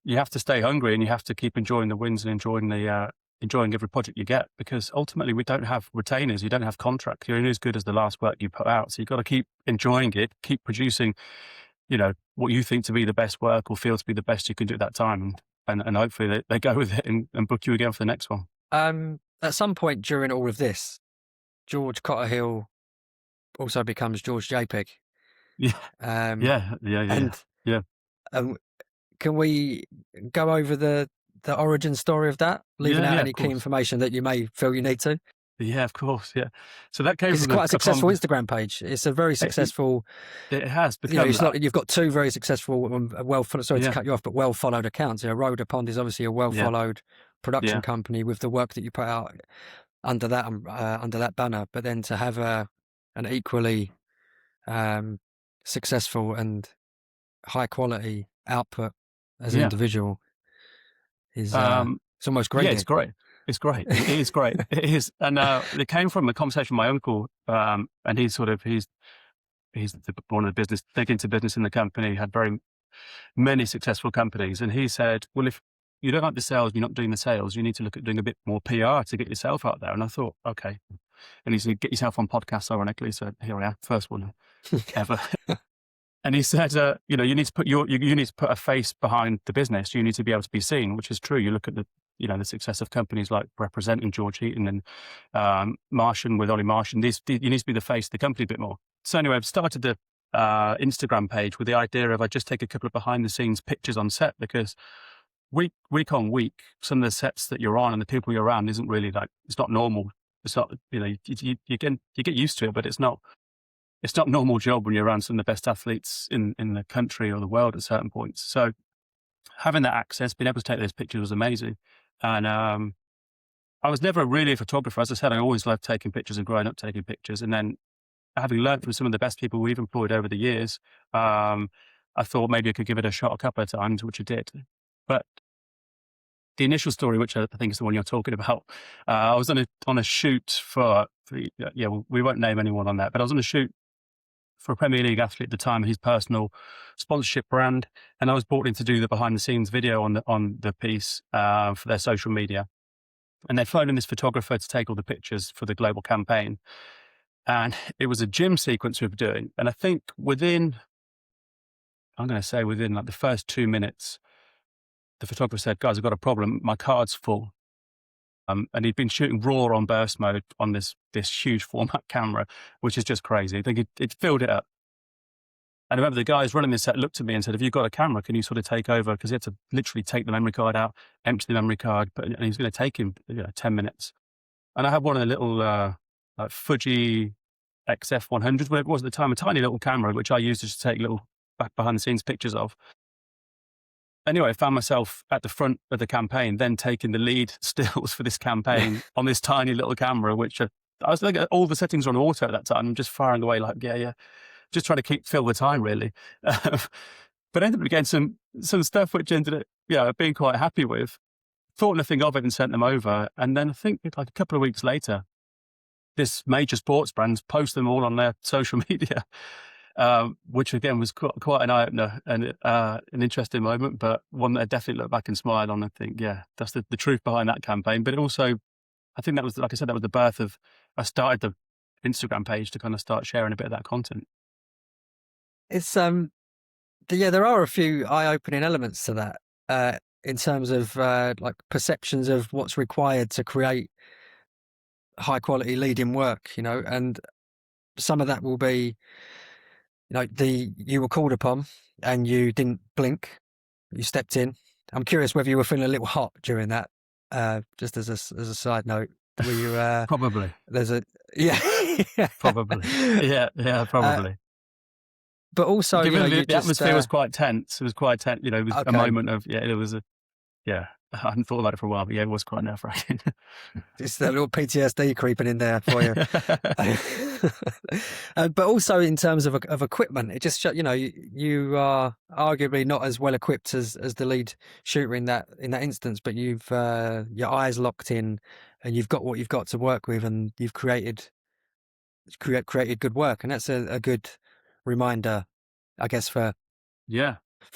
you have to stay hungry, and you have to keep enjoying the wins and enjoying every project you get, because ultimately we don't have retainers, you don't have contracts. You're only as good as the last work you put out. So you've got to keep enjoying it, keep producing, what you think to be the best work or feel to be the best you can do at that time. And hopefully they go with it and book you again for the next one. At some point during all of this, George Cotterhill also becomes George JPEG. Yeah. Can we go over the origin story of that, leaving out any key information that you may feel you need to? Yeah, of course. Yeah. So that came from it's quite a successful Instagram page. It's a very successful. It has become. You've got 2 very successful, to cut you off, but well-followed accounts. Rhoda Pond is obviously a well-followed production company with the work that you put out under that banner. But then to have an equally successful and high-quality output as an individual is it's almost great. Yeah, it's great. It's great. It is great. It is. And it came from a conversation with my uncle, and he's one of the business, big into business in the company, had very many successful companies. And he said, well, if you don't like the sales, you're not doing the sales, you need to look at doing a bit more PR to get yourself out there. And I thought, okay. And he said, get yourself on podcasts, ironically. So here I am, first one ever. And he said, you need to put you need to put a face behind the business. You need to be able to be seen, which is true. You look at the success of companies like Represent and George Heaton and Martian with Ollie Martian. You need to be the face of the company a bit more. So anyway, I've started the Instagram page with the idea of I just take a couple of behind the scenes pictures on set, because week on week, some of the sets that you're on and the people you're around isn't really it's not normal. It's not, you get used to it, but it's not normal job when you're around some of the best athletes in the country or the world at certain points. So having that access, being able to take those pictures was amazing. And I was never really a photographer. As I said, I always loved taking pictures and growing up taking pictures. And then having learned from some of the best people we've employed over the years, I thought maybe I could give it a shot a couple of times, which I did. But the initial story, which I think is the one you're talking about, I was on a shoot we won't name anyone on that, but I was on a shoot for a Premier League athlete at the time, his personal sponsorship brand. And I was brought in to do the behind the scenes video on the piece for their social media. And they'd flown in this photographer to take all the pictures for the global campaign. And it was a gym sequence we were doing. And I think within like the first 2 minutes, the photographer said, "Guys, I've got a problem. My card's full." And he'd been shooting raw on burst mode on this huge format camera, which is just crazy. I think it filled it up. And I remember the guys running this set looked at me and said, "Have you got a camera? Can you sort of take over?" Because he had to literally take the memory card out, empty the memory card, and he was going to take him 10 minutes. And I had one of the little like Fuji XF100s, whatever it was at the time, a tiny little camera, which I used to just take little back behind the scenes pictures of. Anyway, I found myself at the front of the campaign, then taking the lead stills for this campaign on this tiny little camera, which I was like, all the settings were on auto at that time. I'm just firing away like, yeah. Just trying to fill the time really. But I ended up getting some stuff which ended up, being quite happy with. Thought nothing of it and sent them over. And then I think like a couple of weeks later, this major sports brands post them all on their social media, which again was quite an eye-opener and an interesting moment, but one that I definitely look back and smile on and think, yeah, that's the truth behind that campaign. But it also, I think that was, like I said, that was the birth of, I started the Instagram page to kind of start sharing a bit of that content. It's there are a few eye-opening elements to that in terms of like perceptions of what's required to create high-quality leading work, and some of that will be, you were called upon and you didn't blink, you stepped in. I'm curious whether you were feeling a little hot during that. Just as a side note, were you? Probably. There's probably. Yeah, probably. But also, given the atmosphere was quite tense. It was quite tense. It was a moment of, it was I hadn't thought about it for a while, but it was quite nerve-wracking. Just a little PTSD creeping in there for you. But also in terms of equipment, it just, you are arguably not as well equipped as the lead shooter in that instance, but you've your eyes locked in and you've got what you've got to work with, and you've created good work. And that's a good reminder, I guess, for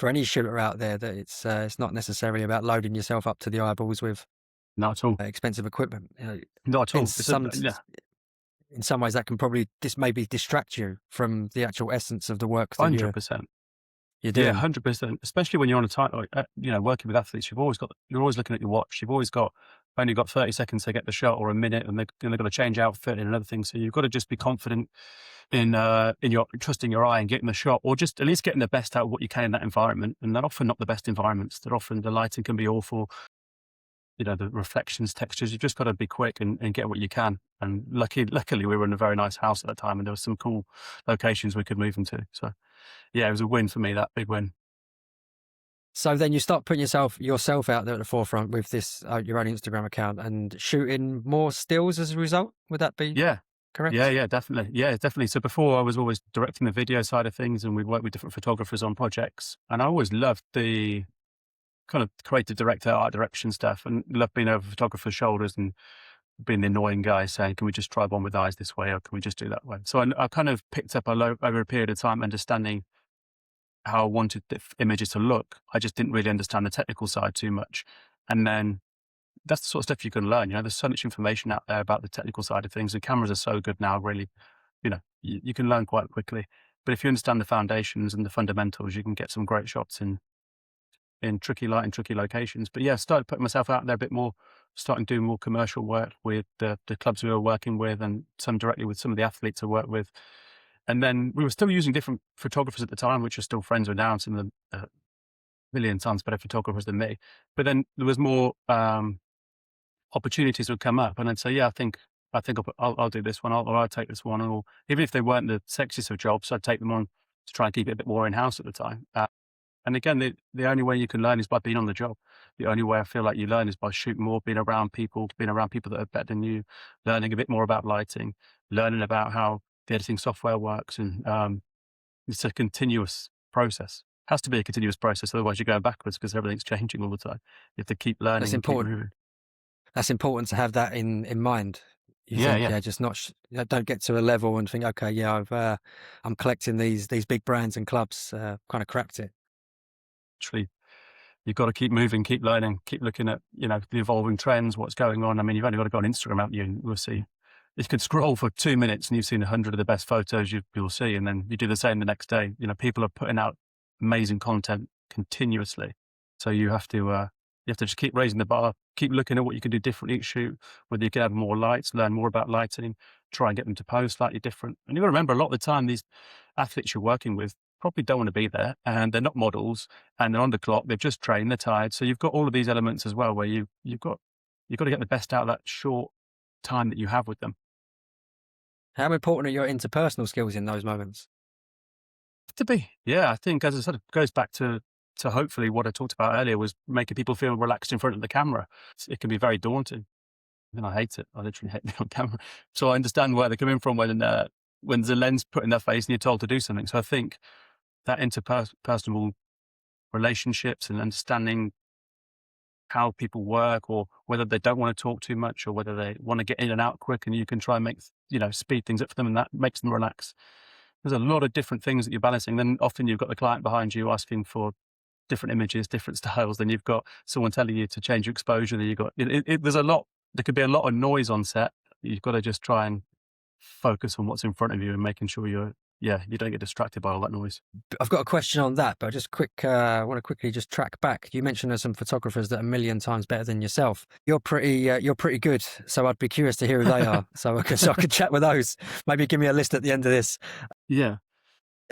any shooter out there, that it's not necessarily about loading yourself up to the eyeballs with not at all expensive equipment. Not at all. In some ways, that can probably maybe distract you from the actual essence of the work. 100%. You're doing. Yeah, 100%. Especially when you're on a tight, working with athletes, you're always looking at your watch. You've always only got 30 seconds to get the shot, or a minute, and they've got to change outfit and another thing. So you've got to just be confident in your trusting your eye and getting the shot, or just at least getting the best out of what you can in that environment. And they're often not the best environments. They're often, the lighting can be awful. The reflections, textures. You've just got to be quick and get what you can. And luckily, we were in a very nice house at that time, and there were some cool locations we could move into. So, yeah, it was a win for me. That big win. So then you start putting yourself out there at the forefront with this your own Instagram account and shooting more stills as a result. Would that be correct? Yeah, definitely. Yeah, definitely. So before, I was always directing the video side of things, and we'd work with different photographers on projects. And I always loved the kind of creative director, art direction stuff, and loved being over photographer's shoulders and being the annoying guy saying, "Can we just try one with eyes this way, or can we just do that way?" So I kind of picked up over a period of time understanding how I wanted the images to look. I just didn't really understand the technical side too much. And then that's the sort of stuff you can learn. There's so much information out there about the technical side of things. The cameras are so good now, really, you can learn quite quickly. But if you understand the foundations and the fundamentals, you can get some great shots in tricky light and tricky locations. But yeah, I started putting myself out there a bit more, starting doing more commercial work with the clubs we were working with, and some directly with some of the athletes I worked with. And then we were still using different photographers at the time, which are still friends with now, and some of them a million times better photographers than me. But then there was more opportunities would come up, and I'd say, I think I'll do this one, or I'll take this one, or even if they weren't the sexiest of jobs, I'd take them on to try and keep it a bit more in-house at the time. And again, the only way you can learn is by being on the job. The only way I feel like you learn is by shooting more, being around people that are better than you, learning a bit more about lighting, learning about how the editing software works. And it's a continuous process. It has to be a continuous process, otherwise you're going backwards because everything's changing all the time. You have to keep learning. That's important. That's important to have that in mind. You Yeah, think, yeah. yeah, just not don't get to a level and think, okay, yeah, I'm collecting these big brands and clubs. Kind of cracked it. Actually, you've got to keep moving, keep learning, keep looking at, the evolving trends, what's going on. I mean, you've only got to go on Instagram, haven't you? And we'll see. You can scroll for 2 minutes and you've seen 100 of the best photos you'll see. And then you do the same the next day. People are putting out amazing content continuously. So you have to just keep raising the bar, keep looking at what you can do differently each shoot, whether you can add more lights, learn more about lighting, try and get them to pose slightly different. And you've got to remember, a lot of the time, these athletes you're working with probably don't want to be there, and they're not models, and they're on the clock, they've just trained, they're tired. So you've got all of these elements as well, where you've got to get the best out of that short time that you have with them. How important are your interpersonal skills in those moments? To be, yeah, I think, as I said, it goes back to hopefully what I talked about earlier, was making people feel relaxed in front of the camera. It can be very daunting, and I hate it. I literally hate being on camera. So I understand where they're coming from when there's a lens put in their face and you're told to do something. So I think that interpersonal relationships and understanding how people work, or whether they don't want to talk too much, or whether they want to get in and out quick, and you can try and speed things up for them, and that makes them relax. There's a lot of different things that you're balancing. Then often you've got the client behind you asking for different images, different styles. Then you've got someone telling you to change your exposure. Then you've got, there's a lot, there could be a lot of noise on set. You've got to just try and focus on what's in front of you and making sure you don't get distracted by all that noise. I've got a question on that, but I want to quickly just track back. You mentioned there's some photographers that are a million times better than yourself. You're pretty good, so I'd be curious to hear who they are, so I could chat with those. Maybe give me a list at the end of this. Yeah.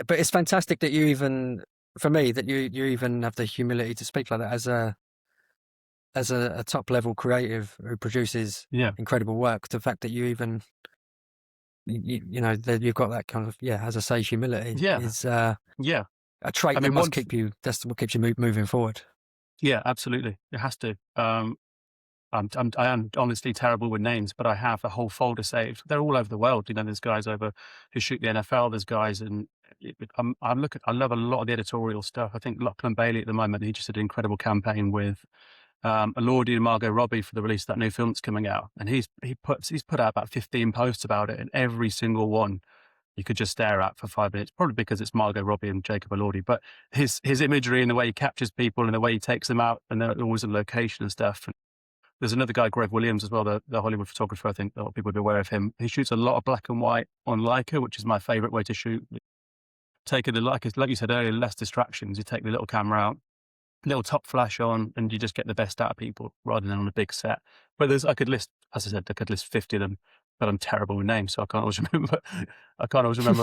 But it's fantastic that you even, for me, that you even have the humility to speak like that as a top level creative who produces Yeah. incredible work. The fact that you even that you've got that kind of, as I say, humility Yeah. is Yeah. a trait I mean, that must keep you. That's what keeps you moving forward. Yeah, absolutely. It has to. I am honestly terrible with names, but I have a whole folder saved. They're all over the world. There's guys over who shoot the NFL. There's guys, and I love a lot of the editorial stuff. I think Lachlan Bailey at the moment, he just did an incredible campaign with Elodie and Margot Robbie for the release of that new film that's coming out, and he's put out about 15 posts about it, and every single one you could just stare at for 5 minutes, probably because it's Margot Robbie and Jacob Elordi. But his imagery and the way he captures people and the way he takes them out, and they're always in location and stuff. And there's another guy, Greg Williams, as well, the Hollywood photographer. I think a lot of people would be aware of him. He shoots a lot of black and white on Leica, which is my favorite way to shoot. Taking like you said earlier, less distractions. You take the little camera out, little top flash on, and you just get the best out of people rather than on a big set. But as I said, I could list 50 of them, but I'm terrible with names, so I can't always remember.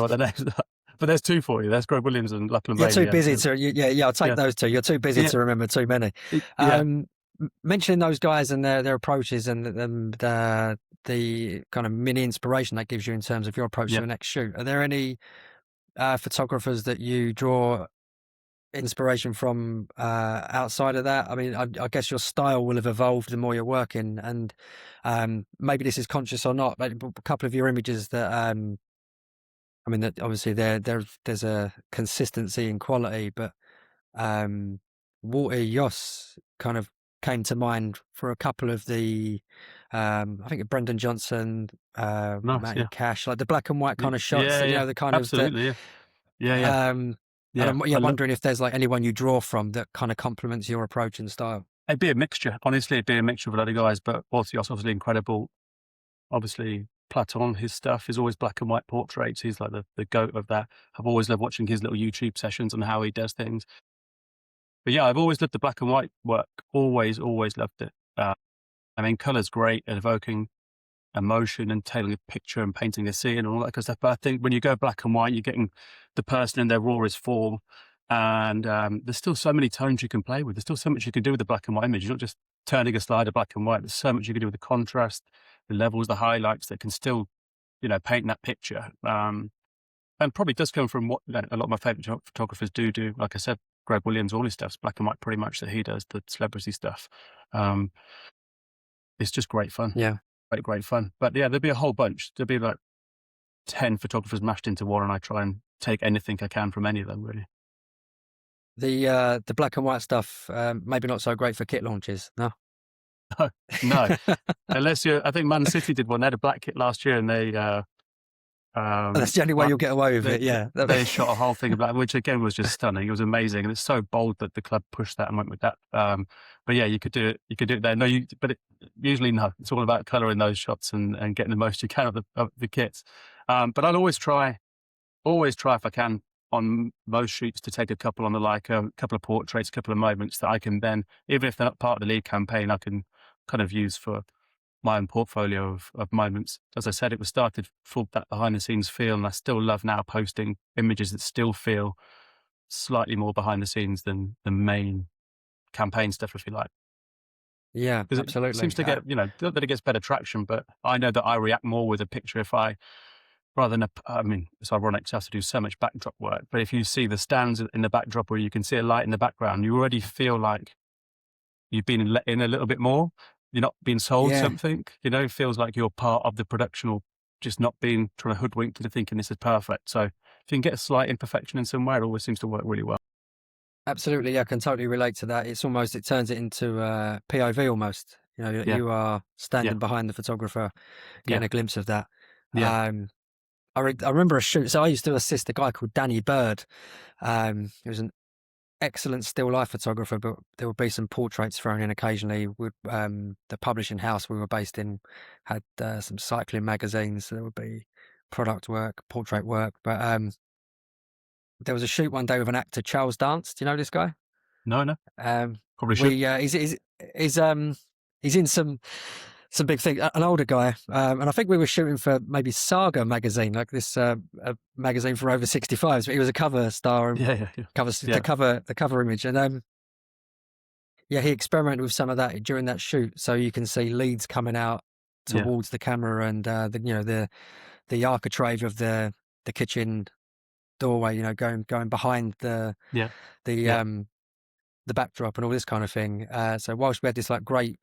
What their names are. But there's two for you. There's Greg Williams and Lachlan Bailey. You're too busy to, I'll take those two. You're too busy to remember too many. Mentioning those guys and their approaches and the kind of mini inspiration that gives you in terms of your approach to the next shoot. Are there any photographers that you draw inspiration from outside of that? I mean, I guess your style will have evolved the more you're working, and maybe this is conscious or not, but a couple of your images that I mean, that obviously there's a consistency in quality, but Walter Yoss kind of came to mind for a couple of the I think Brendan Johnson, Matty Cash, like the black and white kind of shots, the kind absolutely, of yeah. And I'm wondering if there's like anyone you draw from that kind of complements your approach and style. It'd be a mixture. Honestly, it'd be a mixture of a lot of guys, but Walter Yoss, obviously incredible. Obviously, Platon, his stuff is always black and white portraits. He's like the goat of that. I've always loved watching his little YouTube sessions on how he does things. But yeah, I've always loved the black and white work. Always loved it. I mean, colour's great at evoking emotion and telling a picture and painting a scene and all that kind of stuff. But I think when you go black and white, you're getting the person in their rawest form. And there's still so many tones you can play with. There's still so much you can do with the black and white image. You're not just turning a slider black and white. There's so much you can do with the contrast, the levels, the highlights that can still, paint that picture. And probably does come from what a lot of my favourite photographers do. Like I said, Greg Williams, all his stuff's black and white pretty much that he does, the celebrity stuff. It's just great fun. Yeah. Great fun. But yeah, there'd be a whole bunch. There'd be like 10 photographers mashed into one, and I try and take anything I can from any of them, really. The black and white stuff, maybe not so great for kit launches, no? No, no. Unless I think Man City did one. They had a black kit last year, and That's the only way uh, you'll get away with it. Yeah. they shot a whole thing of black, which again was just stunning. It was amazing, and it's so bold that the club pushed that and went with that. But yeah, you could do it. You could do it there. No, usually no. It's all about colour in those shots and getting the most you can of the kits. But I'll always try if I can on most shoots to take a couple on a couple of portraits, a couple of moments that I can then, even if they're not part of the lead campaign, I can kind of use for my own portfolio of moments. As I said, it was started for that behind the scenes feel, and I still love now posting images that still feel slightly more behind the scenes than the main campaign stuff, if you like. Yeah, Because it absolutely. seems to get, not that it gets better traction, but I know that I react more with a picture if I, rather than I mean, it's ironic to have to do so much backdrop work, but if you see the stands in the backdrop or you can see a light in the background, you already feel like you've been let in a little bit more. You're not being sold Yeah, something, it feels like you're part of the production or just not being trying to hoodwink into thinking this is perfect. So if you can get a slight imperfection in somewhere, it always seems to work really well. absolutely. Yeah, I can totally relate to that. It turns it into POV almost. Yeah. You are Yeah. standing behind the photographer, Yeah. getting a glimpse of that. Yeah. I remember a shoot. So I used to assist a guy called Danny Bird. He was an excellent still life photographer, but there would be some portraits thrown in occasionally. The publishing house we were based in had some cycling magazines. So there would be product work, portrait work. But there was a shoot one day with an actor, Charles Dance. Do you know this guy? No, probably should. We he's he's in some big thing. An older guy, and I think we were shooting for maybe Saga magazine, like this a magazine for over 65s. But he was a cover star and Yeah. the cover image, and yeah, he experimented with some of that during that shoot, so you can see leads coming out towards the camera and the architrave of the kitchen doorway, going behind the Yeah. the Yeah. the backdrop and all this kind of thing. So whilst we had this like great,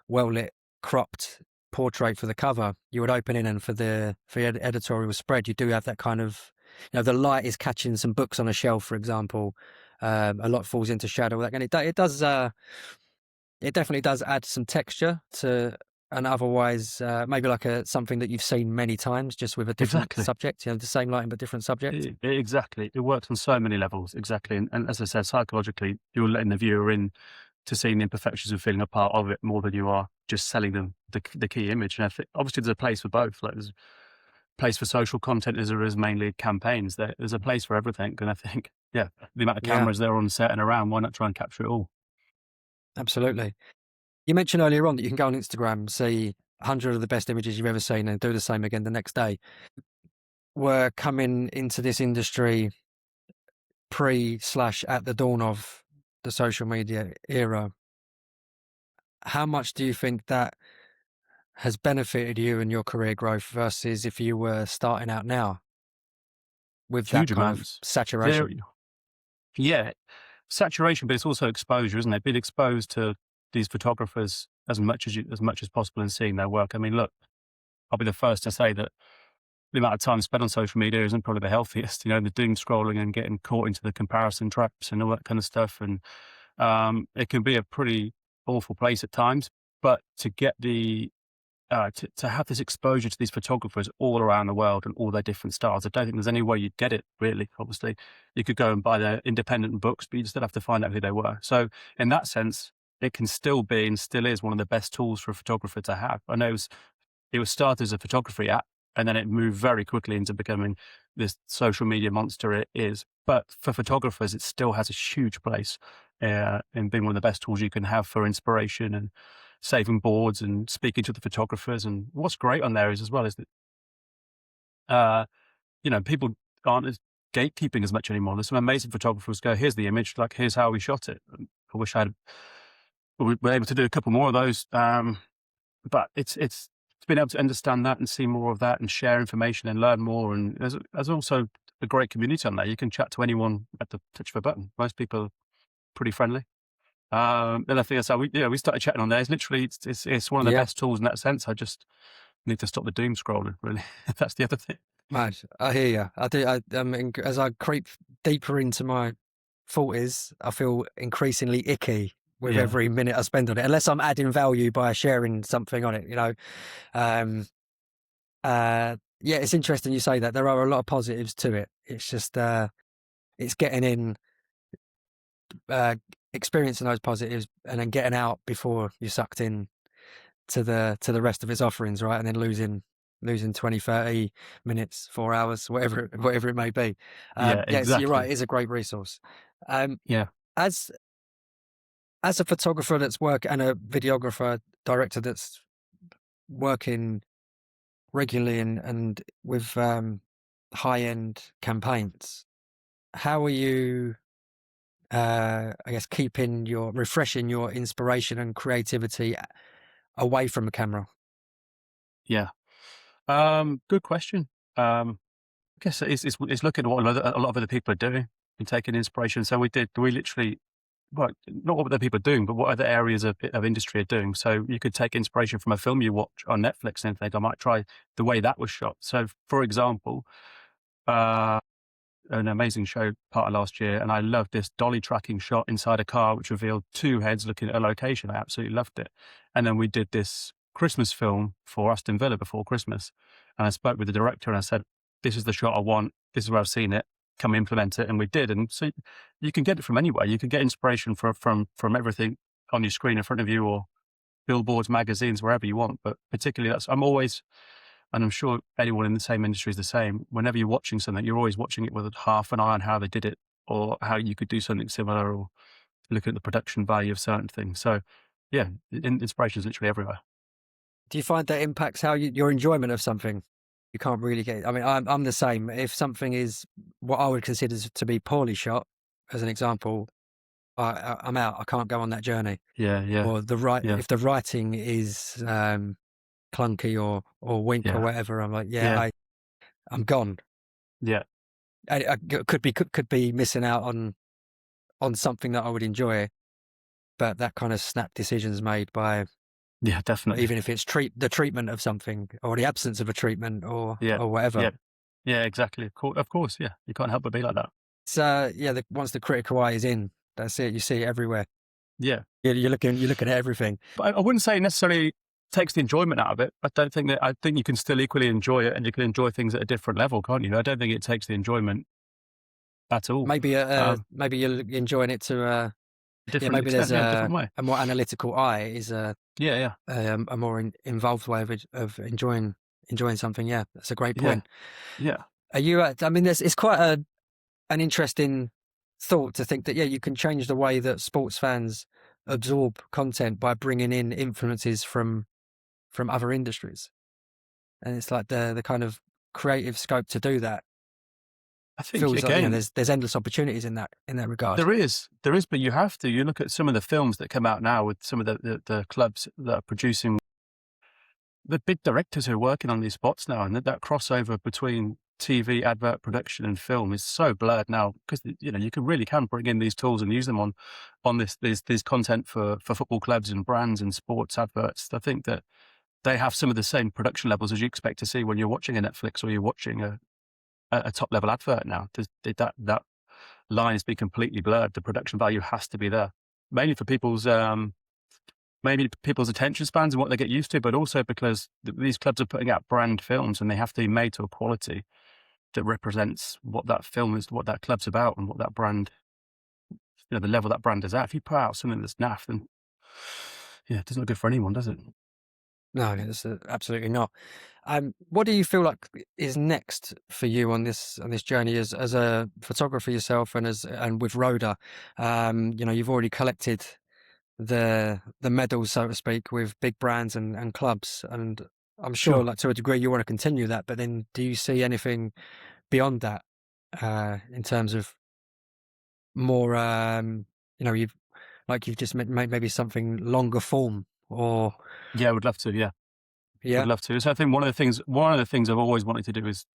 well lit, cropped portrait for the cover, you would open in and for the editorial spread, you do have that kind of, the light is catching some books on a shelf, for example. A lot falls into shadow. And it does. It definitely does add some texture to an otherwise maybe like something that you've seen many times, just with a different Exactly. subject. The same lighting but different subject. Exactly. It works on so many levels. Exactly. And as I said, psychologically, you're letting the viewer in to seeing the imperfections and feeling a part of it more than you are just selling them the key image. And I think obviously there's a place for both. Like there's a place for social content as there is mainly campaigns. There's a place for everything. And I think, the amount of Yeah, cameras there on set and around, why not try and capture it all? absolutely. You mentioned earlier on that you can go on Instagram, see 100 of the best images you've ever seen and do the same again the next day. We're coming into this industry pre/at the dawn of the social media era. How much do you think that has benefited you and your career growth versus if you were starting out now with that Huge kind of amounts. There, saturation? yeah, saturation, but it's also exposure, isn't it? Being exposed to these photographers as much as possible and seeing their work. I mean, look, I'll be the first to say that the amount of time spent on social media isn't probably the healthiest. The doom scrolling and getting caught into the comparison traps and all that kind of stuff. And it can be a pretty awful place at times. But to get to have this exposure to these photographers all around the world and all their different styles, I don't think there's any way you'd get it, really. Obviously, you could go and buy their independent books, but you still have to find out who they were. So in that sense, it can still be and still is one of the best tools for a photographer to have. I know it was started as a photography app, and then it moved very quickly into becoming this social media monster it is. But for photographers, it still has a huge place in being one of the best tools you can have for inspiration and saving boards and speaking to the photographers. And what's great on there is that, people aren't as gatekeeping as much anymore. There's some amazing photographers go, here's the image, like, here's how we shot it. I wish we were able to do a couple more of those. But it's been able to understand that and see more of that and share information and learn more. And there's also a great community on there. You can chat to anyone at the touch of a button. Most people are pretty friendly. Then I think that's how we started chatting on there. It's literally, it's one of the Yeah, best tools in that sense. I just need to stop the doom scrolling, really. That's the other thing. man, I hear you. I do. I mean, as I creep deeper into my 40s, I feel increasingly icky with Yeah. every minute I spend on it, unless I'm adding value by sharing something on it, you know. Um, yeah, it's interesting you say that. There are a lot of positives to it. It's just it's getting in, uh, experiencing those positives, and then getting out before you're sucked in to the rest of its offerings, right? And then losing 20, 30 minutes, 4 hours, whatever it may be. Yeah, Yeah, so you're right. exactly. It is a great resource. Um, Yeah. as as a photographer that's and a videographer director that's working regularly and with high end campaigns, how are you? I guess refreshing your inspiration and creativity away from a camera. Yeah. Good question. I guess it's looking at what a lot of other people are doing and taking inspiration. So we literally, well, not what other people are doing, but what other areas of industry are doing. So you could take inspiration from a film you watch on Netflix and think, I might try the way that was shot. So for example, uh, an amazing show part of last year, and I loved this dolly tracking shot inside a car, which revealed two heads looking at a location. I absolutely loved it. And then we did this Christmas film for Aston Villa before Christmas, and I spoke with the director and I said, "This is the shot I want. This is where I've seen it. Can we implement it?" And we did. And so you can get it from anywhere. You can get inspiration from everything on your screen in front of you, or billboards, magazines, wherever you want. But particularly, I'm always, and I'm sure anyone in the same industry is the same. Whenever you're watching something, you're always watching it with half an eye on how they did it, or how you could do something similar, or look at the production value of certain things. So, yeah, inspiration is literally everywhere. Do you find that impacts how your enjoyment of something? You can't really get. I mean, I'm the same. If something is what I would consider to be poorly shot, as an example, I'm out. I can't go on that journey. Yeah, yeah, Or yeah, if the writing is clunky or wink or yeah, whatever, I'm like, yeah, I'm gone. yeah, I could be missing out on something that I would enjoy, but that kind of snap decisions made by, yeah, definitely. even if it's the treatment of something or the absence of a treatment Yeah, or whatever. yeah, yeah, exactly. Of course, yeah. You can't help but be like that. So yeah, once the critical eye is in, that's it. You see it everywhere. Yeah. You're looking at everything. But I wouldn't say it necessarily takes the enjoyment out of it. I think you can still equally enjoy it, and you can enjoy things at a different level, can't you? I don't think it takes the enjoyment at all. Maybe you're enjoying it to yeah. Different Maybe there's extent, yeah, different way. a more analytical eye is Yeah, yeah, a more involved way of enjoying something. Yeah, that's a great yeah, point. yeah. Are you? I mean, it's quite an interesting thought to think that yeah, you can change the way that sports fans absorb content by bringing in influences from other industries, and it's like the kind of creative scope to do that I think feels like, you know, again, there's endless opportunities in that regard. there is, but you have to. You look at some of the films that come out now with some of the clubs that are producing, the big directors who are working on these spots now, and that crossover between TV, advert production, and film is so blurred now, because you know you can bring in these tools and use them on this content for football clubs and brands and sports adverts. I think that they have some of the same production levels as you expect to see when you're watching a Netflix or you're watching a top level advert now. That line has been completely blurred. The production value has to be there, mainly for maybe people's attention spans and what they get used to, but also because these clubs are putting out brand films and they have to be made to a quality that represents what that film is, what that club's about, and what that brand, you know, the level that brand is at. If you put out something that's naff, then yeah, it doesn't look good for anyone, does it? No, it's absolutely not. What do you feel like is next for you on this journey as a photographer yourself and with Rhoda? You know, you've already collected the medals, so to speak, with big brands and clubs, and I'm sure, Sure. like to a degree, you want to continue that. But then, do you see anything beyond that in terms of more? You know, you've just made maybe something longer form, or Yeah, I would love to. Yeah, would yeah. love to. So I think one of the things I've always wanted to do is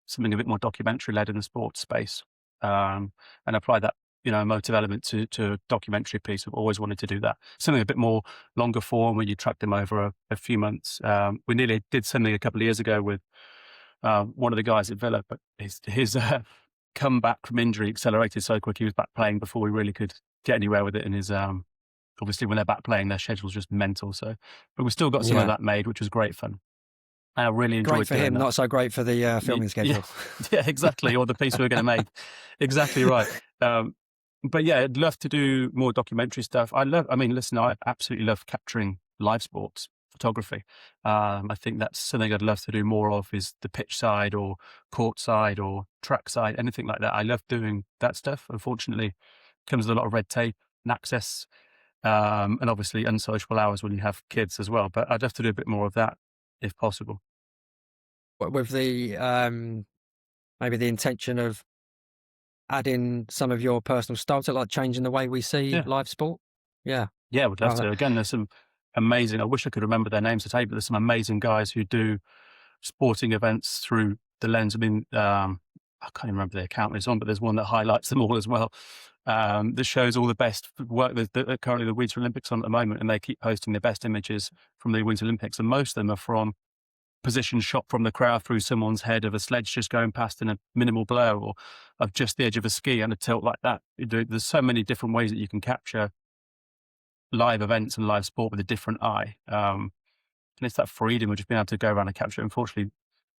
something a bit more documentary led in the sports space, and apply that, you know, emotive element to a documentary piece. I've always wanted to do that. Something a bit more longer form where you track them over a few months. We nearly did something a couple of years ago with one of the guys at Villa, but his comeback from injury accelerated so quick. He was back playing before we really could get anywhere with it in his obviously when they're back playing, their schedule's just mental. So, but we still got some of Yeah. that made, which was great fun. I really Great enjoyed for doing him, that. not so great for the filming Yeah, schedule. yeah, exactly. Or the piece we were going to make. Exactly right. But yeah, I'd love to do more documentary stuff. I mean, listen, I absolutely love capturing live sports photography. I think that's something I'd love to do more of, is the pitch side or court side or track side, anything like that. I love doing that stuff. Unfortunately, comes with a lot of red tape and access, and obviously unsociable hours when you have kids as well. But I'd love to do a bit more of that if possible. With the maybe the intention of adding some of your personal style to, like, changing the way we see Yeah. live sport? Yeah. Yeah, I would love Wow, to. Again, there's some amazing, I wish I could remember their names today, but there's some amazing guys who do sporting events through the lens. I mean, I can't even remember the account it's on, but there's one that highlights them all as well. That shows all the best work that currently the Winter Olympics on at the moment, and they keep posting the best images from the Winter Olympics, and most of them are from position shot from the crowd through someone's head, of a sledge just going past in a minimal blur, or of just the edge of a ski and a tilt like that. There's so many different ways that you can capture live events and live sport with a different eye. And it's that freedom of just being able to go around and capture it. Unfortunately,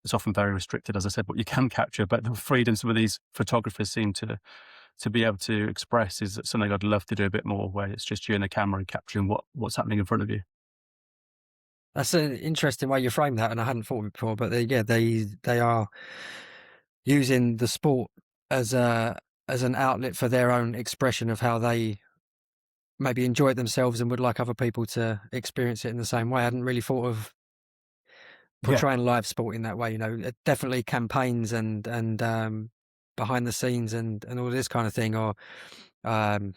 it's often very restricted, as I said, what you can capture, but the freedom some of these photographers seem to be able to express is something I'd love to do a bit more, where it's just you and the camera and capturing what's happening in front of you. that's an interesting way you frame that, and I hadn't thought of it before. But they are using the sport as an outlet for their own expression of how they maybe enjoy it themselves and would like other people to experience it in the same way. I hadn't really thought of Yeah. portraying live sport in that way. Definitely campaigns and behind the scenes and all this kind of thing, or um,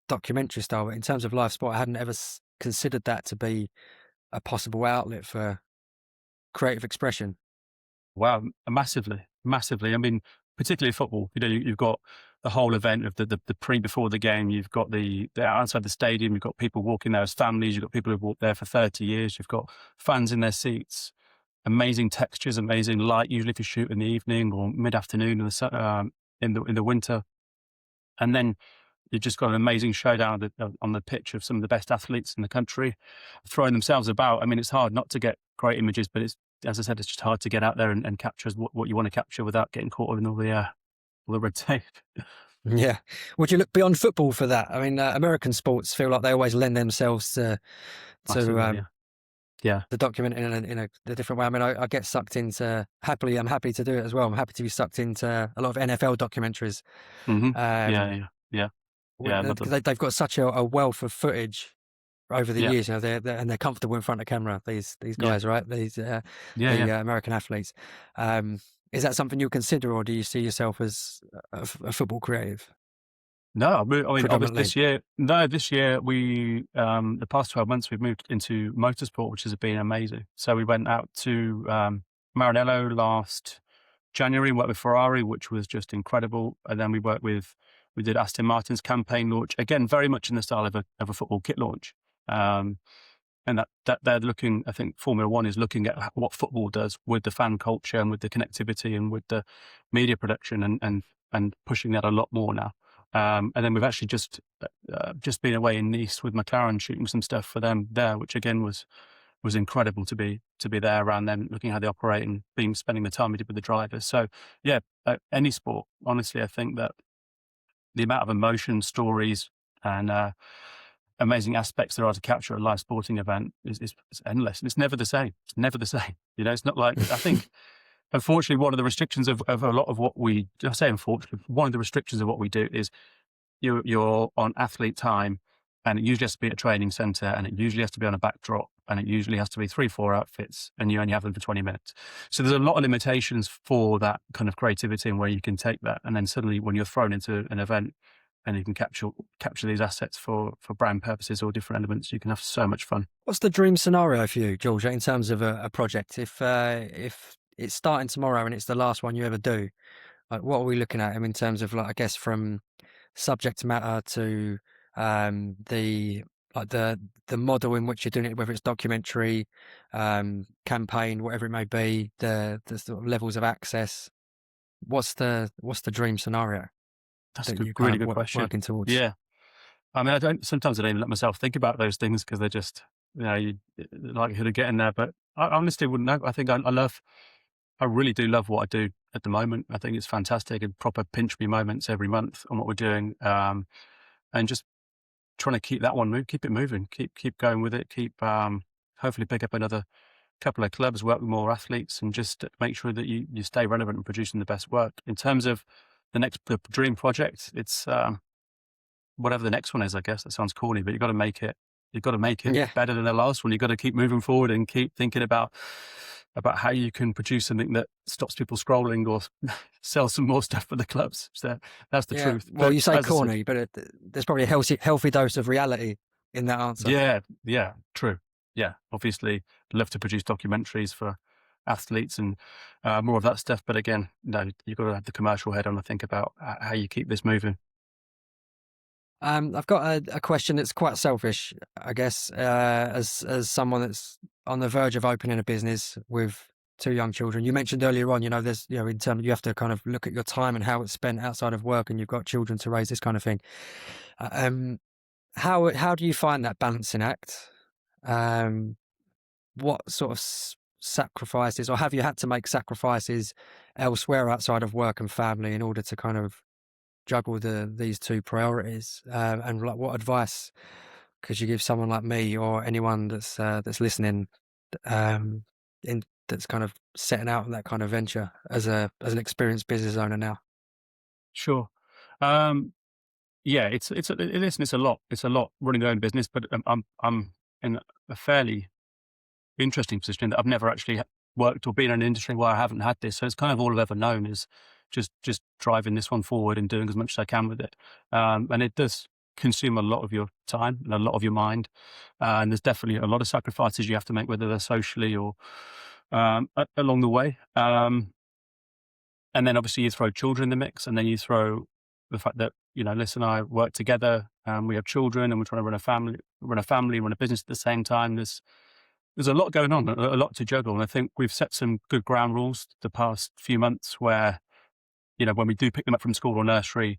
documentary style. But in terms of live sport, I hadn't ever considered that to be a possible outlet for creative expression. Wow, massively, massively. I mean, particularly football. You've got the whole event of the pre before the game. You've got the outside the stadium. You've got people walking there as families. You've got people who've walked there for 30 years. You've got fans in their seats. Amazing textures, amazing light. Usually, if you shoot in the evening or mid afternoon in the winter, and then you've just got an amazing showdown on the pitch of some of the best athletes in the country, throwing themselves about. I mean, it's hard not to get great images, but it's, as I said, it's just hard to get out there and capture what you want to capture without getting caught in all the red tape. Yeah. Would you look beyond football for that? I mean, American sports feel like they always lend themselves Massively, to yeah. the document in a different way. I mean, I get sucked into happily. I'm happy to do it as well. I'm happy to be sucked into a lot of NFL documentaries. Hmm. Um, Yeah. I love them. they've got such a wealth of footage over the Yeah, years. They're comfortable in front of camera. These yeah, guys, right? These yeah. American athletes. Is that something you'll consider, or do you see yourself as a football creative No, I was predominantly? this year. No, this year we the past 12 months we've moved into motorsport, which has been amazing. So we went out to Maranello last January, worked with Ferrari, which was just incredible. And then we did Aston Martin's campaign launch, again, very much in the style of a football kit launch. Um, and that they're looking, I think Formula One is looking at what football does with the fan culture and with the connectivity and with the media production and pushing that a lot more now. And then we've actually just been away in Nice with McLaren shooting some stuff for them there, which again was incredible to be there around them, looking how they operate and spending the time we did with the drivers. So yeah, any sport, honestly, I think that the amount of emotion, stories, and amazing aspects there are to capture a live sporting event is endless. And it's never the same. It's never the same. It's not like, I think, unfortunately, one of the restrictions of a lot of what I say unfortunately, one of the restrictions of what we do is you're on athlete time, and it usually has to be at a training center, and it usually has to be on a backdrop, and it usually has to be 3-4 outfits, and you only have them for 20 minutes. So there's a lot of limitations for that kind of creativity and where you can take that. And then suddenly when you're thrown into an event and you can capture these assets for brand purposes or different elements, you can have so much fun. What's the dream scenario for you, George, in terms of a project? If it's starting tomorrow and it's the last one you ever do, like, what are we looking at in terms of, like, I guess, from subject matter to the the model in which you're doing it, whether it's documentary, campaign, whatever it may be, the sort of levels of access. What's the dream scenario That's a that good, you kind really of good question. working towards? Yeah. I mean, sometimes I don't even let myself think about those things because they're just, the likelihood of getting there. But I honestly wouldn't know. I think I really do love what I do at the moment. I think it's fantastic and proper pinch me moments every month on what we're doing. And just trying to keep that one keep it moving, keep going with it, hopefully pick up another couple of clubs, work with more athletes, and just make sure that you stay relevant and producing the best work. In terms of the dream project, it's whatever the next one is. I guess that sounds corny, but you've got to make it. You've got to make it Yeah. better than the last one. You've got to keep moving forward and keep thinking about how you can produce something that stops people scrolling or sell some more stuff for the clubs. So that's the Yeah. truth. Well, But you say as I said, corny, but there's probably a healthy dose of reality in that answer. yeah, true. Yeah, obviously, love to produce documentaries for athletes and more of that stuff. But again, no, you've got to have the commercial head on to think about how you keep this moving. I've got a question that's quite selfish, I guess, as someone that's on the verge of opening a business with two young children. You mentioned earlier on, there's, in terms you have to kind of look at your time and how it's spent outside of work, and you've got children to raise, this kind of thing. Um, how do you find that balancing act? Um, what sort of sacrifices, or have you had to make sacrifices elsewhere outside of work and family in order to kind of juggle these two priorities? And like, what advice could you give someone like me or anyone that's listening, um, that's kind of setting out on that kind of venture as an experienced business owner now? Sure. Um, yeah, listen, it's a lot. It's a lot running your own business, but I'm in a fairly interesting position in that I've never actually worked or been in an industry where I haven't had this. So it's kind of all I've ever known is just driving this one forward and doing as much as I can with it. And it does consume a lot of your time and a lot of your mind. And there's definitely a lot of sacrifices you have to make, whether they're socially or along the way. And then obviously you throw children in the mix, and then you throw the fact that, Liz and I work together, we have children, and we're trying to run a business at the same time. There's a lot going on, a lot to juggle. And I think we've set some good ground rules the past few months where, when we do pick them up from school or nursery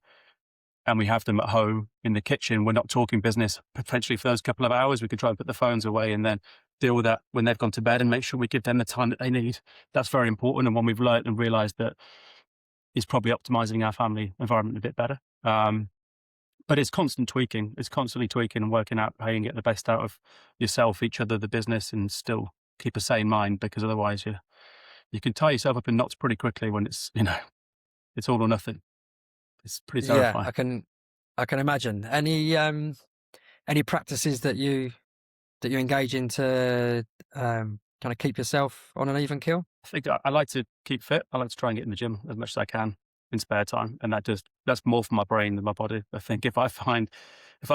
and we have them at home in the kitchen, we're not talking business potentially for those couple of hours. We could try and put the phones away and then deal with that when they've gone to bed and make sure we give them the time that they need. That's very important. And one we've learned and realized that is probably optimizing our family environment a bit better. But it's constant tweaking. It's constantly tweaking and working out how you can get the best out of yourself, each other, the business, and still keep a sane mind, because otherwise you can tie yourself up in knots pretty quickly when it's, it's all or nothing. It's pretty Yeah, terrifying. I can imagine. Any practices that you engage in to kind of keep yourself on an even keel? I think I like to keep fit. I like to try and get in the gym as much as I can in spare time. And that's more for my brain than my body. I think if I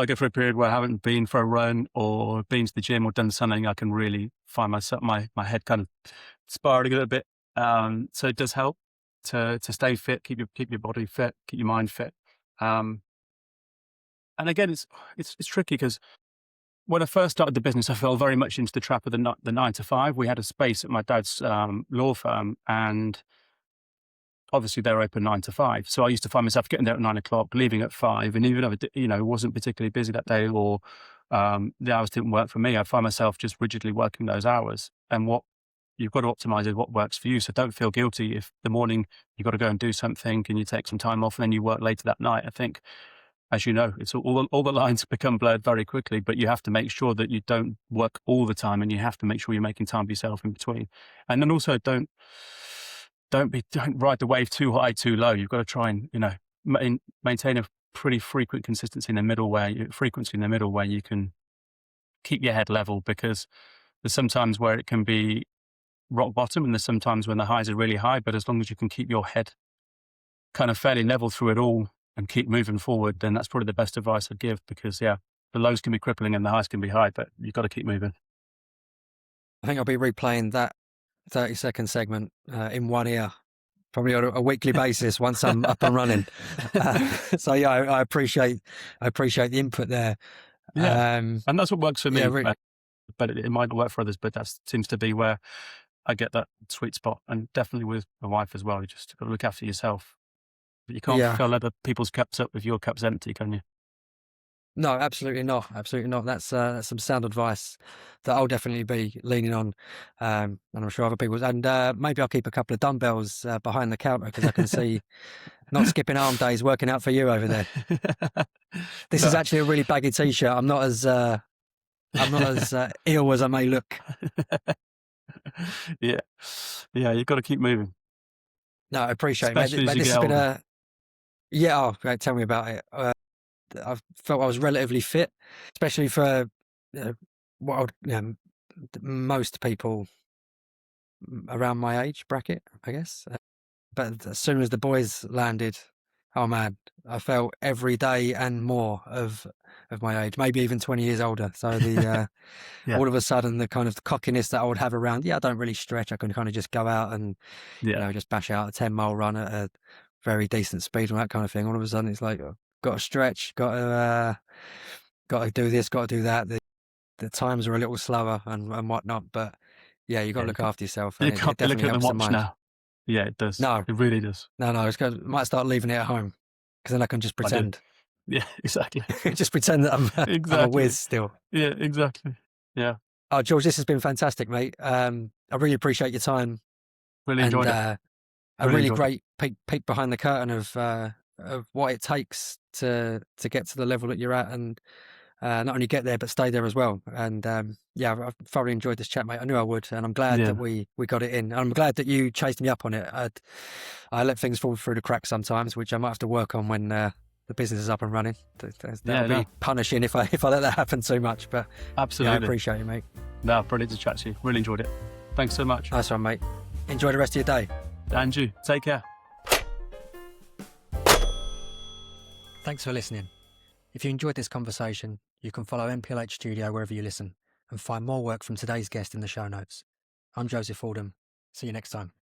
go for a period where I haven't been for a run or been to the gym or done something, I can really find myself, my head kind of spiraling a little bit. So it does help to stay fit, keep your body fit, keep your mind fit. And again, it's tricky because when I first started the business, I fell very much into the trap of the 9 to 5. We had a space at my dad's law firm, and obviously they're open 9 to 5. So I used to find myself getting there at 9 o'clock, leaving at 5. And even if it wasn't particularly busy that day, or the hours didn't work for me, I'd find myself just rigidly working those hours. And what you've got to optimize is what works for you. So don't feel guilty if the morning you've got to go and do something and you take some time off and then you work later that night. I think, as you know, it's all the lines become blurred very quickly, but you have to make sure that you don't work all the time, and you have to make sure you're making time for yourself in between. And then also don't ride the wave too high, too low. You've got to try and, maintain a pretty frequency in the middle where you can keep your head level, because there's sometimes where it can be rock bottom, and there's sometimes when the highs are really high, but as long as you can keep your head kind of fairly level through it all and keep moving forward, then that's probably the best advice I'd give, because the lows can be crippling and the highs can be high, but you've got to keep moving. I think I'll be replaying that 30-second segment in one ear, probably on a weekly basis once I'm up and running. So yeah, I appreciate the input there. Yeah. And that's what works for me, Yeah, really, but it might not work for others, but that seems to be where I get that sweet spot. And definitely with my wife as well. You just got to look after yourself. But you can't yeah. fill other people's cups up if your cup's empty, can you? No, absolutely not. Absolutely not. That's some sound advice that I'll definitely be leaning on, and I'm sure other people. And maybe I'll keep a couple of dumbbells behind the counter because I can see not skipping arm days working out for you over there. This is No. actually a really baggy t-shirt. I'm not as ill as I may look. Yeah. Yeah, you've got to keep moving, No, I appreciate it, especially mate. as you This get has been older. yeah. Oh, great. Tell me about it. I felt I was relatively fit, especially for uh, what I would, most people around my age bracket, I guess. But as soon as the boys landed, oh man, I felt every day and more of my age, maybe even 20 years older. So the Yeah. all of a sudden the kind of cockiness that I would have around, yeah, I don't really stretch. I can kind of just go out and Yeah. just bash out a 10-mile run at a very decent speed and that kind of thing. All of a sudden it's like, got to stretch, got to do this, got to do that. The times are a little slower and whatnot, but yeah, you got to Yeah. look after yourself, and You it can't be definitely looking at the helps the watch mind. now. Yeah, it does. No, It really does. no, it's good. Might start leaving it at home because then I can just I do. pretend, Yeah, exactly. just pretend that I'm a whiz Exactly. still. Yeah, exactly. Yeah, Oh, George, this has been fantastic, mate. I really appreciate your time really and enjoyed it. a Really really enjoyed it. great peek behind the curtain of what it takes to get to the level that you're at, and not only get there but stay there as well. And yeah, I've thoroughly enjoyed this chat, mate. I knew I would, and I'm glad that Yeah. we got it in. I'm glad that you chased me up on it. I let things fall through the cracks sometimes, which I might have to work on when the business is up and running. That'll Yeah, be no, punishing if I let that happen too much. But yeah, I absolutely. appreciate it, mate. No, brilliant to chat to you. Really enjoyed it. Thanks so much. Nice one, mate. Enjoy the rest of your day. And you, take care. Thanks for listening. If you enjoyed this conversation, you can follow MPLH Studio wherever you listen and find more work from today's guest in the show notes. I'm Joseph Fordham. See you next time.